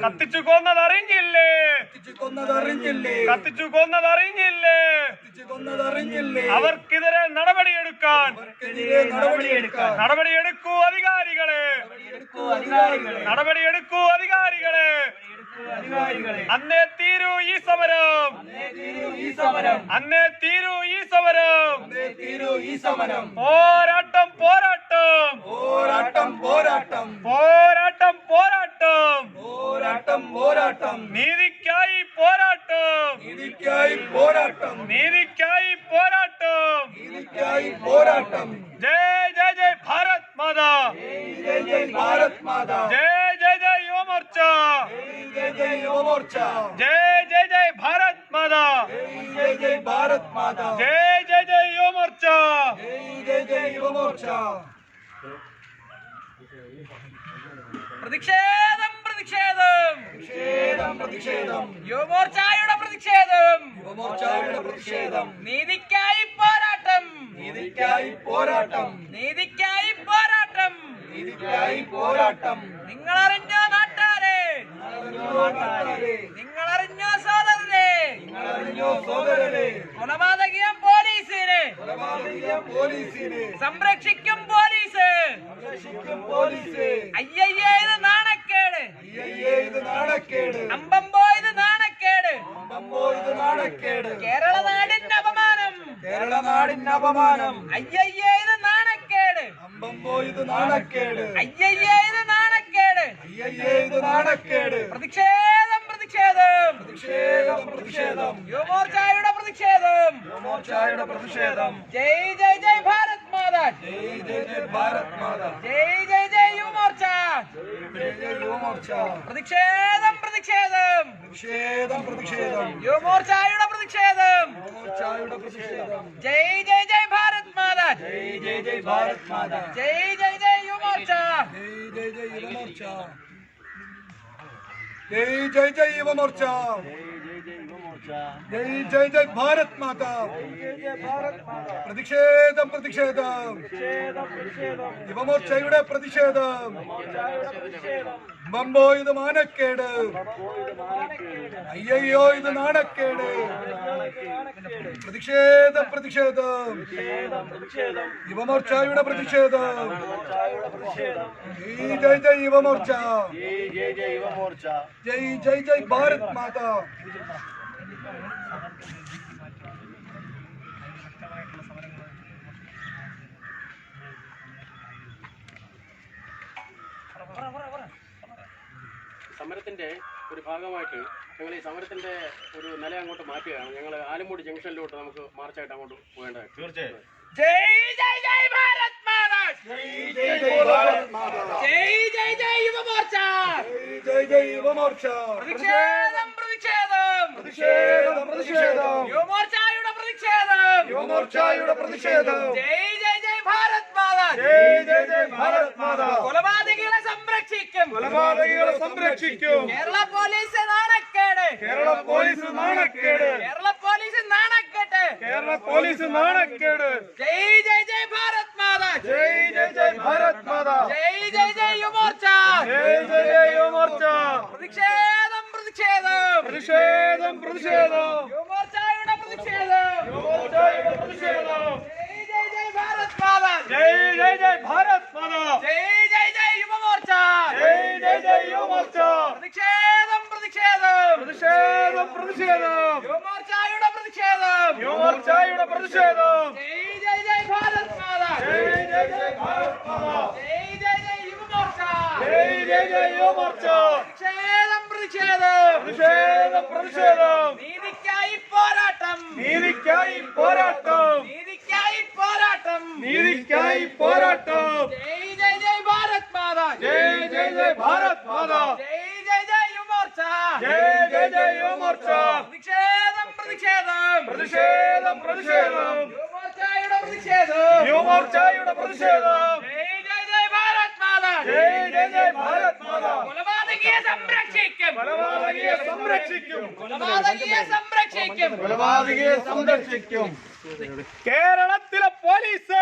Speaker 2: കത്തിച്ചു കൊന്നതറിഞ്ഞില്ലേ അവർക്കെതിരെ നടപടിയെടുക്കാൻ നടപടിയെടുക്കൂ അധികാരികളെ അന്നേ തീരൂ ഈ സമരം പോരാട്ടം നീതിക്കായി പോരാട്ടം ജയ് ജയ് ജയ് ഭാരത് മാതാ ജയ് ജയ് ജയ് യുവമോർച്ച ജയ് ജയ് ജയ് ഭാരത് മാതാ ജയ് ജയ് ജയ് യുവമോർച്ച
Speaker 1: പ്രതിഷേധം യുവമോർച്ചയുടെ പ്രതിഷേധം നീതിക്കായി പോരാട്ടം നിങ്ങളറിഞ്ഞോ നാട്ടാരെ നിങ്ങളറിഞ്ഞോ സോദരരെ കൊലപാതകിയ പോലീസിനെ സംരക്ഷിക്കും പോലീസ് അയ്യയ്യേ ഇത് നാണക്കേട് അമ്പമ്പോ ഇത് നാണക്കേട് കേരള നാട്
Speaker 3: കേരള നാടിന് അപമാനം.
Speaker 1: അയ്യയ്യേ ഇത് നാണക്കേട്.
Speaker 3: അമ്പമ്പോ ഇത് നാണക്കേട്.
Speaker 1: അയ്യയ്യേ ഇത് നാണക്കേട്.
Speaker 3: അയ്യയ്യേ ഇത് നാണക്കേട്.
Speaker 1: പ്രതിഷേധം പ്രതിഷേധം
Speaker 3: പ്രതിഷേധം പ്രതിഷേധം.
Speaker 1: യുവമോർച്ചയുടെ പ്രതിഷേധം.
Speaker 3: യുവമോർച്ചയുടെ പ്രതിഷേധം.
Speaker 1: ജയ് ജയ് ജയ് ഭാരത് മാതാ.
Speaker 3: ജയ് ജയ് ജയ് ഭാരത് മാതാ.
Speaker 1: ജയ് ജയ് ജയ് യുവമോർച്ച.
Speaker 3: ജയ് ജയ് യുവമോർച്ച.
Speaker 1: പ്രതിഷേധം പ്രതിഷേധം
Speaker 3: പ്രതിഷേധം പ്രതിഷേധം.
Speaker 1: യുവമോർച്ചയുടെ പ്രതിഷേധം.
Speaker 3: യുവമോർച്ചയുടെ പ്രതിഷേധം.
Speaker 1: ജയ് ജയ് ജയ് ഭാരത് മാതാ.
Speaker 3: ജയ് ജയ് ജയ് ഭാരത് മാതാ.
Speaker 1: ജയ് ജയ് ജയ് യുവമോർച്ച.
Speaker 3: ജയ് ജയ് ജയ് യുവമോർച്ച. ജയ് ജയ് ജയ് യുവമോർച്ച. ജയ് ജയ് ജയ് ഭാരത് മാതാ. പ്രതിഷേധം പ്രതിഷേധം. യുവമോർച്ചയുടെ പ്രതിഷേധം. ബമ്പോ ഇത് മാനക്കേട്. അയ്യയ്യോ ഇത് നാണക്കേട്. പ്രതിഷേധം പ്രതിഷേധം. യുവമോർച്ചയുടെ പ്രതിഷേധം. ജയ് ജയ് ജയ് യുവമോർച്ച. ജയ് ജയ് ജയ് ഭാരത് മാതാ.
Speaker 4: സമരത്തിന്റെ ഒരു ഭാഗമായിട്ട് ഞങ്ങൾ ഈ സമരത്തിന്റെ ഒരു നില അങ്ങോട്ട് മാറ്റുകയാണ്. ഞങ്ങൾ ആലമ്പൂടി ജംഗ്ഷനിലോട്ട് നമുക്ക് മാർച്ചായിട്ട് അങ്ങോട്ട് പോകേണ്ടതായിട്ട്. തീർച്ചയായും
Speaker 1: ജയ് ജയ് ജയ് ഭാരത് മാതാ.
Speaker 3: ജയ് ജയ് ജയ് ഭാരത് മാതാ.
Speaker 1: ജയ് ജയ് ജയ് യുവമോർച്ച.
Speaker 3: ജയ് ജയ് ജയ് യുവമോർച്ച.
Speaker 1: പ്രതിഷേധം പ്രതിഷേധം.
Speaker 3: പ്രതിഷേധം പ്രതിഷേധം.
Speaker 1: യുവമോർച്ചയുടെ പ്രതിഷേധം.
Speaker 3: യുവമോർച്ചയുടെ പ്രതിഷേധം.
Speaker 1: ജയ് ജയ് ജയ് ഭാരത് മാതാ.
Speaker 3: ജയ് ജയ് ജയ് ഭാരത് മാതാ.
Speaker 1: കൊലപാതകികളെ സംരക്ഷിക്കും.
Speaker 3: കൊലപാതകികളെ സംരക്ഷിക്കും.
Speaker 1: കേരള പോലീസ് നാണക്കേട്.
Speaker 3: കേരള പോലീസ് നാണക്കേട്.
Speaker 1: കേരള പോലീസ് നാണക്കേട്.
Speaker 3: കേരള പോലീസ് നാണക്കേട്.
Speaker 1: ജയ് ജയ് ജയ് ഭാരത് മാതാ.
Speaker 3: ജയ് ജയ് ജയ് ഭാരത് മാതാ.
Speaker 1: ജയ് ജയ് ജയ് യുവമോർച്ച.
Speaker 3: ജയ് ജയ് ജയ് യുവമോർച്ച.
Speaker 1: പ്രതിഷേധം പ്രതിഷേധം.
Speaker 3: പ്രതിഷേധം പ്രതിഷേധം.
Speaker 1: യുവമോർച്ചയുടെ പ്രതിഷേധം.
Speaker 3: യുവമോർച്ചയുടെ പ്രതിഷേധം.
Speaker 1: ജയ് ജയ് ജയ് ഭാരത് മാതാ.
Speaker 3: ജയ് ജയ് ജയ് ഭാരത് മാതാ.
Speaker 1: ജയ് ജയ് ജയ് യുവമോർച്ച.
Speaker 3: ജയ് ജയ് ജയ് യുവമോർച്ച.
Speaker 1: പ്രതിഷേധം പ്രതിഷേധം.
Speaker 3: പ്രതിഷേധം പ്രതിഷേധം.
Speaker 1: യുവമോർച്ചയുടെ പ്രതിഷേധം.
Speaker 3: യുവമോർച്ചയുടെ പ്രതിഷേധം.
Speaker 1: ജയ് ജയ് ജയ് ഭാരത് മാതാ.
Speaker 3: ജയ് ജയ് ജയ് ഭാരത് മാതാ.
Speaker 1: ജയ് ജയ് ജയ് യുവമോർച്ച.
Speaker 3: ജയ് ജയ് ജയ് യുവമോർച്ച.
Speaker 1: പ്രതിഷേധം പ്രതിഷേധം.
Speaker 3: പ്രതിഷേധം പ്രതിഷേധം.
Speaker 1: നീതിക്കായി പോരാട്ടം.
Speaker 3: നീതിക്കായി പോരാട്ടം.
Speaker 1: നീതിക്കായി പോരാട്ടം.
Speaker 3: നീതിക്കായി പോരാട്ടം.
Speaker 1: ജയ് ജയ് ജയ് ഭാരത് മാതാ.
Speaker 3: ജയ് ജയ് ജയ് ഭാരത് മാതാ.
Speaker 1: ജയ് ജയ് ജയ് യുവമോർച്ച.
Speaker 3: ജയ് ജയ് ജയ് യുവമോർച്ച.
Speaker 1: പ്രതിഷേധം പ്രതിഷേധം.
Speaker 3: പ്രതിഷേധം പ്രതിഷേധം.
Speaker 1: യുവമോർച്ചയുടെ പ്രതിഷേധം.
Speaker 3: യുവമോർച്ചയുടെ പ്രതിഷേധം.
Speaker 1: ജയ് ജയ് ജയ് ഭാരത് മാതാ.
Speaker 3: ജയ് ജയ് ജയ് ഭാരത് മാതാ.
Speaker 1: കൊലപാതകിയെ സംരക്ഷിക്കും.
Speaker 3: കൊലപാതകിയെ സംരക്ഷിക്കും.
Speaker 1: കൊലപാതകിയെ സംരക്ഷിക്കും.
Speaker 3: കൊലപാതകിയെ സംരക്ഷിക്കും. കേരളത്തിലെ പോലീസ്.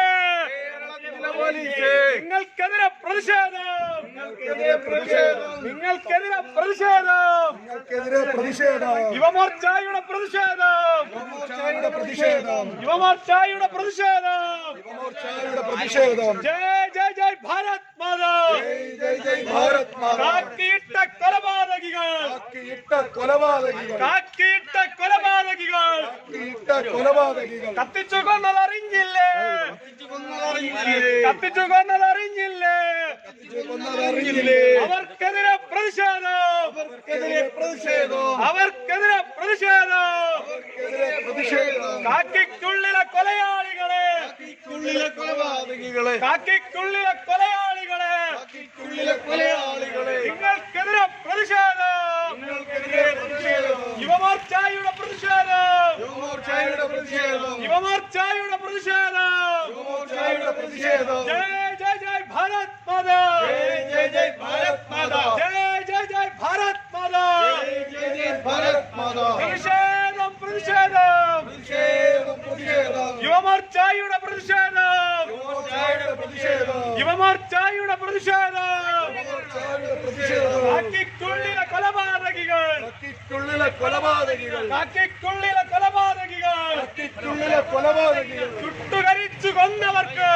Speaker 3: കേരളത്തിലെ പോലീസ്. നിങ്ങൾക്കെതിരെ പ്രതിഷേധം. നിങ്ങൾക്കെതിരെ പ്രതിഷേധം. നിങ്ങൾക്കെതിരെ പ്രതിഷേധം. നിങ്ങൾക്കെതിരെ പ്രതിഷേധം. യുവമോർച്ചയുടെ പ്രതിഷേധം. യുവമോർച്ചയുടെ പ്രതിഷേധം. യുവമോർച്ചയുടെ പ്രതിഷേധം. യുവമോർച്ചയുടെ പ്രതിഷേധം. ജയ് ജയ് ജയ് ഭാരത് മാതാ. ജയ് ജയ് ജയ് ഭാരത് മാതാ. കാക്കിയിട്ട കൊലപാതകികൾ. കാക്കിയിട്ട കൊലപാതകികൾ. കാക്കിയിട്ട കൊലപാതകികൾ. കാക്കിയിട്ട കൊലപാതകികൾ. കത്തിച്ചു കൊന്നതറിഞ്ഞില്ലേ. കത്തിച്ചു കൊന്നതറിഞ്ഞില്ലേ. കത്തിച്ചു കൊന്നതറിഞ്ഞില്ലേ. കത്തിച്ചു കൊന്നതറിഞ്ഞില്ലേ. അവർക്കെതിരെ പ്രതിഷേധം. അവർക്കെതിരെ പ്രതിഷേധം. അവർക്കെതിരെ പ്രതിഷേധം. അവർക്കെതിരെ പ്രതിഷേധം. കാക്കിക്കുള്ളിലെ കൊലയാളികളെ. കാക്കിക്കുള്ളിലെ കൊലപാതകികളെ. കാക്കിക്കുള്ളിലെ കൊലയാളികളെ. കാക്കിക്കുള്ളിലെ കൊലയാളികളെ. നിങ്ങൾക്കെതിരെ പ്രതിഷേധം. നിങ്ങൾക്കെതിരെ പ്രതിഷേധം. യുവമോർച്ചയുടെ പ്രതിഷേധം. യുവമോർച്ചയുടെ പ്രതിഷേധം. യുവമോർച്ചയുടെ പ്രതിഷേധം. യുവമോർച്ചയുടെ പ്രതിഷേധം. ജയ് ജയ് ജയ് ഭാരത് മാതാ. ജയ് ജയ് ജയ് ഭാരത് മാതാ. ജയ് ജയ് ജയ് ഭാരത് മാതാ. ജയ് ജയ് ജയ് ഭാരത് മാതാ. പ്രതിഷേധം പ്രതിഷേധം. പ്രതിഷേധം പ്രതിഷേധം. യുവമോർച്ചയുടെ പ്രതിഷേധം. യുവമോർച്ചയുടെ പ്രതിഷേധം. യുവമോർച്ചയുടെ പ്രതിഷേധം. യുവമോർച്ചയുടെ പ്രതിഷേധം. കാക്കിക്കുള്ളിലെ കൊലപാതകികൾ. കാക്കിക്കുള്ളിലെ കൊലപാതകികൾ. കാക്കിക്കുള്ളിലെ കൊലപാതകികൾ. കാക്കിക്കുള്ളിലെ കൊലപാതകികൾ. ചുട്ടുകരിച്ചു കൊന്നവർക്ക്.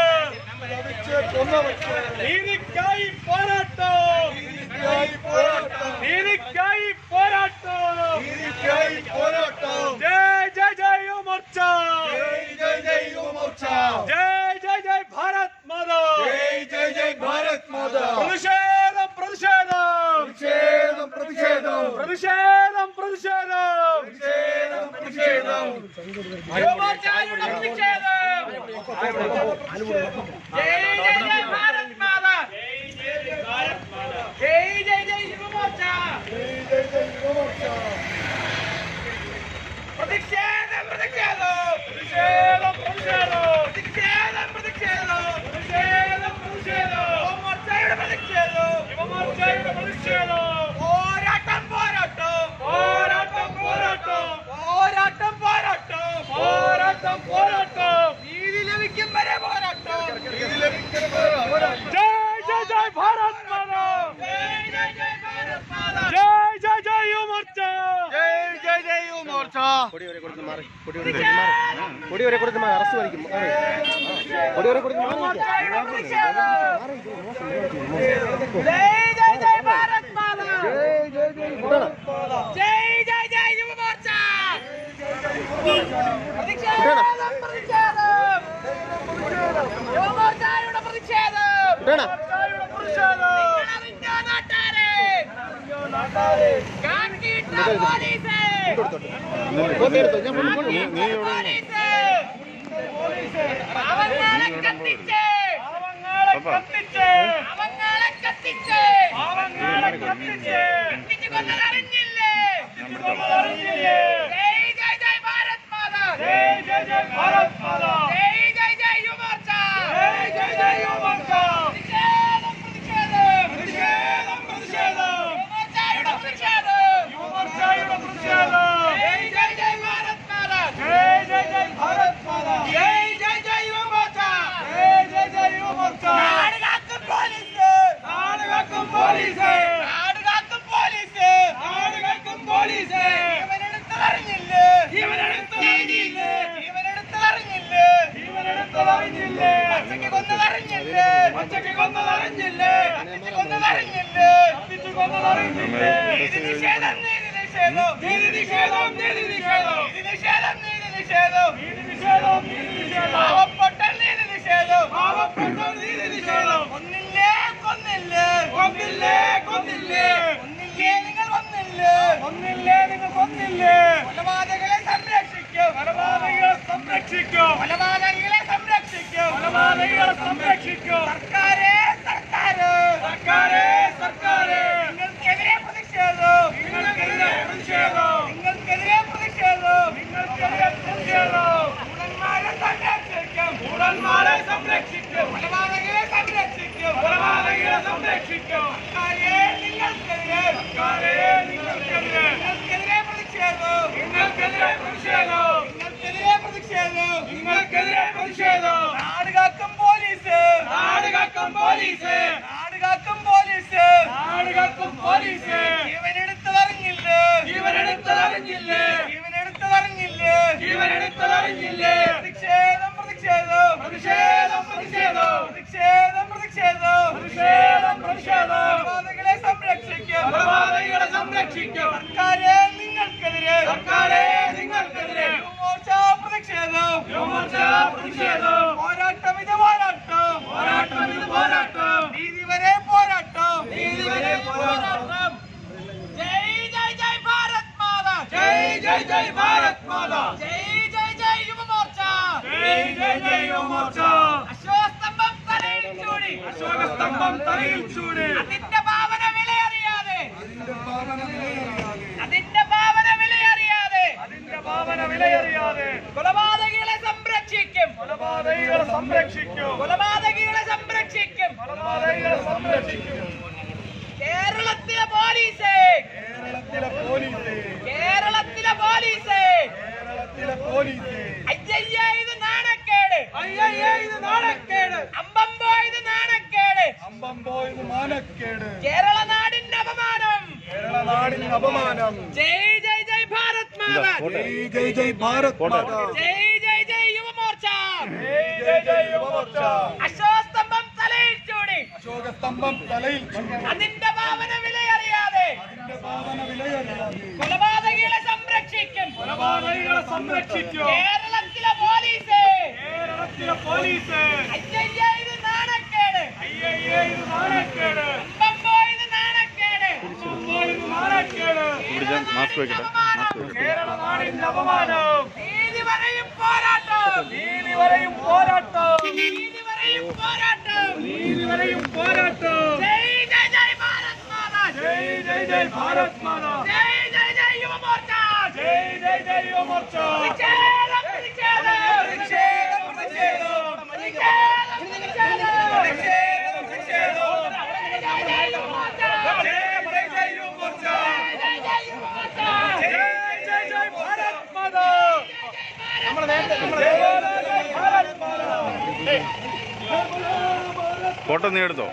Speaker 3: കൊന്നവർക്ക് നീതിക്കായി പോരാട്ടം. നീതിക്കായി പോരാട്ടം. നീതിക്കായി പോരാട്ടം. നീതിക്കായി പോരാട്ടം. ജയ് ജയ് ജയ് യുവമോർച്ച. ജയ് ജയ് ജയ്
Speaker 1: യുവമോർച്ചയുടെ പ്രതിഷേധം. ജയ് ജയ് ജയ് ഭാരത് മാതാ. ജയ് ജയ് ജയ് യുവമോർച്ച. പ്രതിഷേധം പ്രതിഷേധം പ്രതിഷേധം പ്രതിഷേധം പ്രതിഷേധം പ്രതിഷേധം പ്രതിഷേധം പ്രതിഷേധം യുവമോർച്ചയുടെ പ്രതിഷേധം യുവമോർച്ചയുടെ പ്രതിഷേധം. പോരാട്ടം പോരാട്ടം പോരാട്ടം പോരാട്ടം പോരാട്ടം പോരാട്ടം പോരാട്ടം പോരാട്ടം. നീതി ലഭിക്കും വരെ പോരാട്ടം. നീതി ലഭിക്കും വരെ പോരാട്ടം.
Speaker 2: ജയ് ജയ് ജയ് ഭാരത് മാതാ.
Speaker 1: ജയ് ജയ് ജയ് ഭാരത് മാതാ.
Speaker 2: ജയ് ജയ് ജയ് യുവമോർച്ച.
Speaker 3: ജയ് ജയ് ജയ് യുവമോർച്ച. കൊടിവരെ കൊടുത്ത് മാറി അറസ്റ്റ് വലിക്കും. കൊടിവരെ കൊടുത്ത്
Speaker 1: ജയ് ജയ് ജയ് ഭാരത് മാതാ. ജയ് ജയ് ജയ് യുവമോർച്ച. പ്രതിഷേധം പ്രതിഷേധം യുവമോർച്ചയുടെ പ്രതിഷേധം. നിങ്ങളറിഞ്ഞോ നാട്ടാരെ? കാക്കിയിട്ട പോലീസ്. പാവങ്ങളെ കത്തിച്ച് പാവങ്ങളെ കത്തിച്ച് കത്തിച്ചു കൊന്നതറിഞ്ഞില്ലേ? ജയ് ജയ് ജയ് ഭാരത് മാതാ.
Speaker 2: ജയ് ജയ് ജയ് ഭാരത് മാതാ.
Speaker 1: ജയ് ജയ് ജയ് യുവമോർച്ച.
Speaker 2: ജയ് ജയ് ജയ് യുവമോർച്ച.
Speaker 1: പ്രതിഷേധം പ്രതിഷേധം
Speaker 2: പ്രതിഷേധം പ്രതിഷേധം
Speaker 1: യുവമോർച്ചയുടെ പ്രതിഷേധം.
Speaker 2: യുവമോർച്ചയുടെ പ്രതിഷേധം.
Speaker 1: ജയ് ജയ് ജയ് ഭാരത് മാതാ.
Speaker 2: ജയ് ജയ് ജയ് ഭാരത് മാതാ.
Speaker 1: ജയ് ജയ് ജയ് യുവമോർച്ച.
Speaker 2: ജയ് ജയ് ജയ് യുവമോർച്ച.
Speaker 1: നാട് കാക്കും പോലീസ്.
Speaker 2: നാട് കാക്കും പോലീസ്.
Speaker 1: നാട് കാക്കും പോലീസ്.
Speaker 2: നാട് കാക്കും പോലീസ്.
Speaker 1: ഇവനെടുത്തറിഞ്ഞില്ലേ?
Speaker 2: ഇവനെടുത്തറിഞ്ഞില്ലേ?
Speaker 1: ഇവനെടുത്തറിഞ്ഞില്ലേ?
Speaker 2: ഇവനെടുത്തറിഞ്ഞില്ലേ?
Speaker 1: പച്ചയ്ക്ക് കൊന്നതറിഞ്ഞില്ലേ?
Speaker 2: പച്ചയ്ക്ക് കൊന്നതറിഞ്ഞില്ലേ?
Speaker 1: കത്തിച്ച് കൊന്നതറിഞ്ഞില്ലേ?
Speaker 2: കത്തിച്ചു കൊന്നതറിഞ്ഞില്ലേ?
Speaker 1: നീതി നിഷേധം നീതി നിഷേധം
Speaker 2: നീതി നിഷേധം നീതി നിഷേധം
Speaker 1: നീതി നിഷേധം നീതി നിഷേധം
Speaker 2: നീതി നിഷേധം നീതി നിഷേധം
Speaker 1: പാവപ്പെട്ട നീതി നിഷേധം.
Speaker 2: പാവപ്പെട്ട നീതി നിഷേധം.
Speaker 1: കൊന്നില്ലേ കൊന്നില്ലേ
Speaker 2: കൊന്നില്ലേ കൊന്നില്ലേ
Speaker 1: കൊന്നില്ലേ നിങ്ങൾ കൊന്നില്ലേ?
Speaker 2: കൊന്നില്ലേ നിങ്ങൾ കൊന്നില്ലേ?
Speaker 1: കൊലപാതകളെ സംരക്ഷിക്കും.
Speaker 2: കൊലപാതകികളെ സംരക്ഷിക്കും.
Speaker 1: കൊലപാതകളെ സംരക്ഷിക്കും.
Speaker 2: കൊലപാതകികളെ സംരക്ഷിക്കും.
Speaker 1: സർക്കാരെ സർക്കാര്
Speaker 2: സർക്കാരെ സർക്കാരെ
Speaker 1: നിങ്ങൾക്കെതിരെ പ്രതിഷേധം.
Speaker 2: നിങ്ങൾക്കെതിരെ പ്രതിഷേധം.
Speaker 1: നിങ്ങൾക്കെതിരെ പ്രതിഷേധം.
Speaker 2: നിങ്ങൾക്കെതിരെ പ്രതിഷേധം.
Speaker 1: മൂടന്മാരെ സംരക്ഷിക്കും.
Speaker 2: മൂടന്മാരെ സംരക്ഷിക്കും.
Speaker 1: കൊലപാതകളെ സംരക്ഷിക്കും.
Speaker 2: കൊലപാതകികളെ സംരക്ഷിക്കും.
Speaker 1: സർക്കാരെ നിങ്ങൾക്കെതിരെ
Speaker 2: സർക്കാരെ നിങ്ങൾക്കെതിരെ
Speaker 1: നിങ്ങൾക്കെതിരെ പ്രതിഷേധം.
Speaker 2: നിങ്ങൾക്കെതിരെ പ്രതിഷേധം.
Speaker 1: നിങ്ങൾക്കെതിരെ പ്രതിഷേധം.
Speaker 2: നിങ്ങൾക്കെതിരെ പ്രതിഷേധം.
Speaker 1: നാട് കാക്കും പോലീസ്.
Speaker 2: നാട് കാക്കും പോലീസ്.
Speaker 1: നാട് കാക്കും പോലീസ്.
Speaker 2: നാട് കാക്കും പോലീസ്.
Speaker 1: ജീവനെടുത്തതറിഞ്ഞില്ലേ?
Speaker 2: ജീവനെടുത്തതറിഞ്ഞില്ലേ?
Speaker 1: ജീവനെടുത്തതറിഞ്ഞില്ലേ?
Speaker 2: ജീവനെടുത്തതറിഞ്ഞില്ലേ?
Speaker 1: പ്രതിഷേധം പ്രതിഷേധം
Speaker 2: പ്രതിഷേധം പ്രതിഷേധം
Speaker 1: പ്രതിഷേധം പ്രതിഷേധം
Speaker 2: പ്രതിഷേധം പ്രതിഷേധം.
Speaker 1: കൊലപാതകളെ സംരക്ഷിക്കും.
Speaker 2: കൊലപാതകികളെ സംരക്ഷിക്കും.
Speaker 1: സർക്കാരെ നിങ്ങൾക്കെതിരെ
Speaker 2: സർക്കാരെ നിങ്ങൾക്കെതിരെ
Speaker 1: യുവമോർച്ച പ്രതിഷേധം.
Speaker 2: യുവമോർച്ച പ്രതിഷേധം.
Speaker 1: പോരാട്ടം ഇത് പോരാട്ടം.
Speaker 2: പോരാട്ടം ഇത് പോരാട്ടം.
Speaker 1: നീതി വരെ പോരാട്ടം.
Speaker 2: നീതി വരെ പോരാട്ടം.
Speaker 1: ജയ് ജയ് ജയ് ഭാരത് മാതാ.
Speaker 2: ജയ് ജയ് ജയ് ഭാരത് മാതാ.
Speaker 1: ജയ് ജയ് ജയ് യുവമോർച്ച.
Speaker 2: ജയ് ജയ് ജയ് യുവമോർച്ച.
Speaker 1: അശ്വസ്തംഭം തലയിൽ ചൂടി.
Speaker 2: അശോകസ്തംഭം തലയിൽ ചൂടി.
Speaker 1: അതിന്റെ ഭാവന വിലയറിയാതെ അതിന്റെ ഭാവന വിലയറിയാതെ
Speaker 2: അതിന്റെ ഭാവന വിലയറിയാതെ
Speaker 1: കൊലപാതകികളെ സംരക്ഷിക്കും.
Speaker 2: കൊലപാതകികളെ സംരക്ഷിക്കും.
Speaker 1: കൊലപാതകികളെ സംരക്ഷിക്കും.
Speaker 2: കൊലപാതകികളെ സംരക്ഷിക്കും.
Speaker 1: കേരളത്തിലെ പോലീസ്.
Speaker 2: കേരളത്തിലെ പോലീസ്.
Speaker 1: കേരളത്തിലെ പോലീസ്.
Speaker 2: കേരളത്തിലെ പോലീസ്.
Speaker 1: അയ്യയ്യ ഇത് നാണക്കേട്.
Speaker 2: അയ്യയ്യേ ഇത് നാണക്കേട്.
Speaker 1: അമ്പമ്പോ ഇത് നാണക്കേട്.
Speaker 2: അമ്പമ്പോ ഇത് മാനക്കേട്.
Speaker 1: കേരള നാടിന്റെ അപമാനം.
Speaker 2: കേരള നാടിന് അപമാനം.
Speaker 1: ജയ് ജയ് ജയ് ഭാരത് മാതാ.
Speaker 2: ജയ് ജയ് ജയ് ഭാരത് മാതാ.
Speaker 1: ജയ് ജയ് ജയ് യുവമോർച്ച.
Speaker 2: ജയ് ജയ് ജയ് യുവമോർച്ച.
Speaker 1: അശ്വസ്തംഭം തലയിൽ ചൂടി.
Speaker 2: അശോകസ്തംഭം തലയിൽ ചൂടി.
Speaker 1: അതിന്റെ ഭാവന വിലയറിയാതെ
Speaker 2: അതിന്റെ ഭാവന വിലയറിയാതെ
Speaker 1: കൊലപാതകികളെ സംരക്ഷിക്കും.
Speaker 2: കൊലപാതകികളെ സംരക്ഷിക്കും.
Speaker 1: കേരളത്തിലെ പോലീസ്.
Speaker 2: കേരളത്തിലെ പോലീസ്.
Speaker 1: അയ്യയ്യ ഇത് നാണക്കേട്.
Speaker 2: അയ്യയ്യേ ഇത് നാണക്കേട്.
Speaker 1: അമ്പമ്പോ ഇത് നാണക്കേട്.
Speaker 2: അമ്പമ്പോ ഇത് നാണക്കേട്.
Speaker 1: കേരള നാടിന്റെ അപമാനം.
Speaker 2: കേരള നാടിന്റെ അപമാനം.
Speaker 1: നീതി
Speaker 2: നീതി വരെയും പോരാട്ടം. ജയ് ജയ് ഭാരത് മാതാ. ജയ് ജയ് യുവമോർച്ച.
Speaker 3: ഫോട്ടോ നീ എടുത്തോ.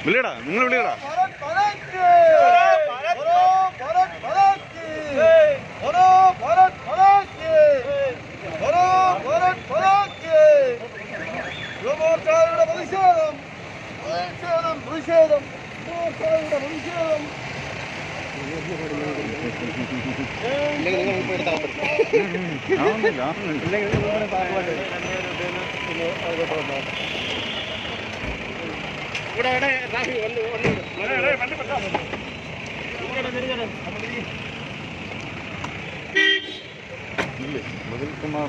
Speaker 3: വിളിയടാ, നിങ്ങൾ വിളിയടാ.
Speaker 2: യുവമോർച്ചയുടെ പ്രതിഷേധം.
Speaker 3: മുതൽ കുമാർ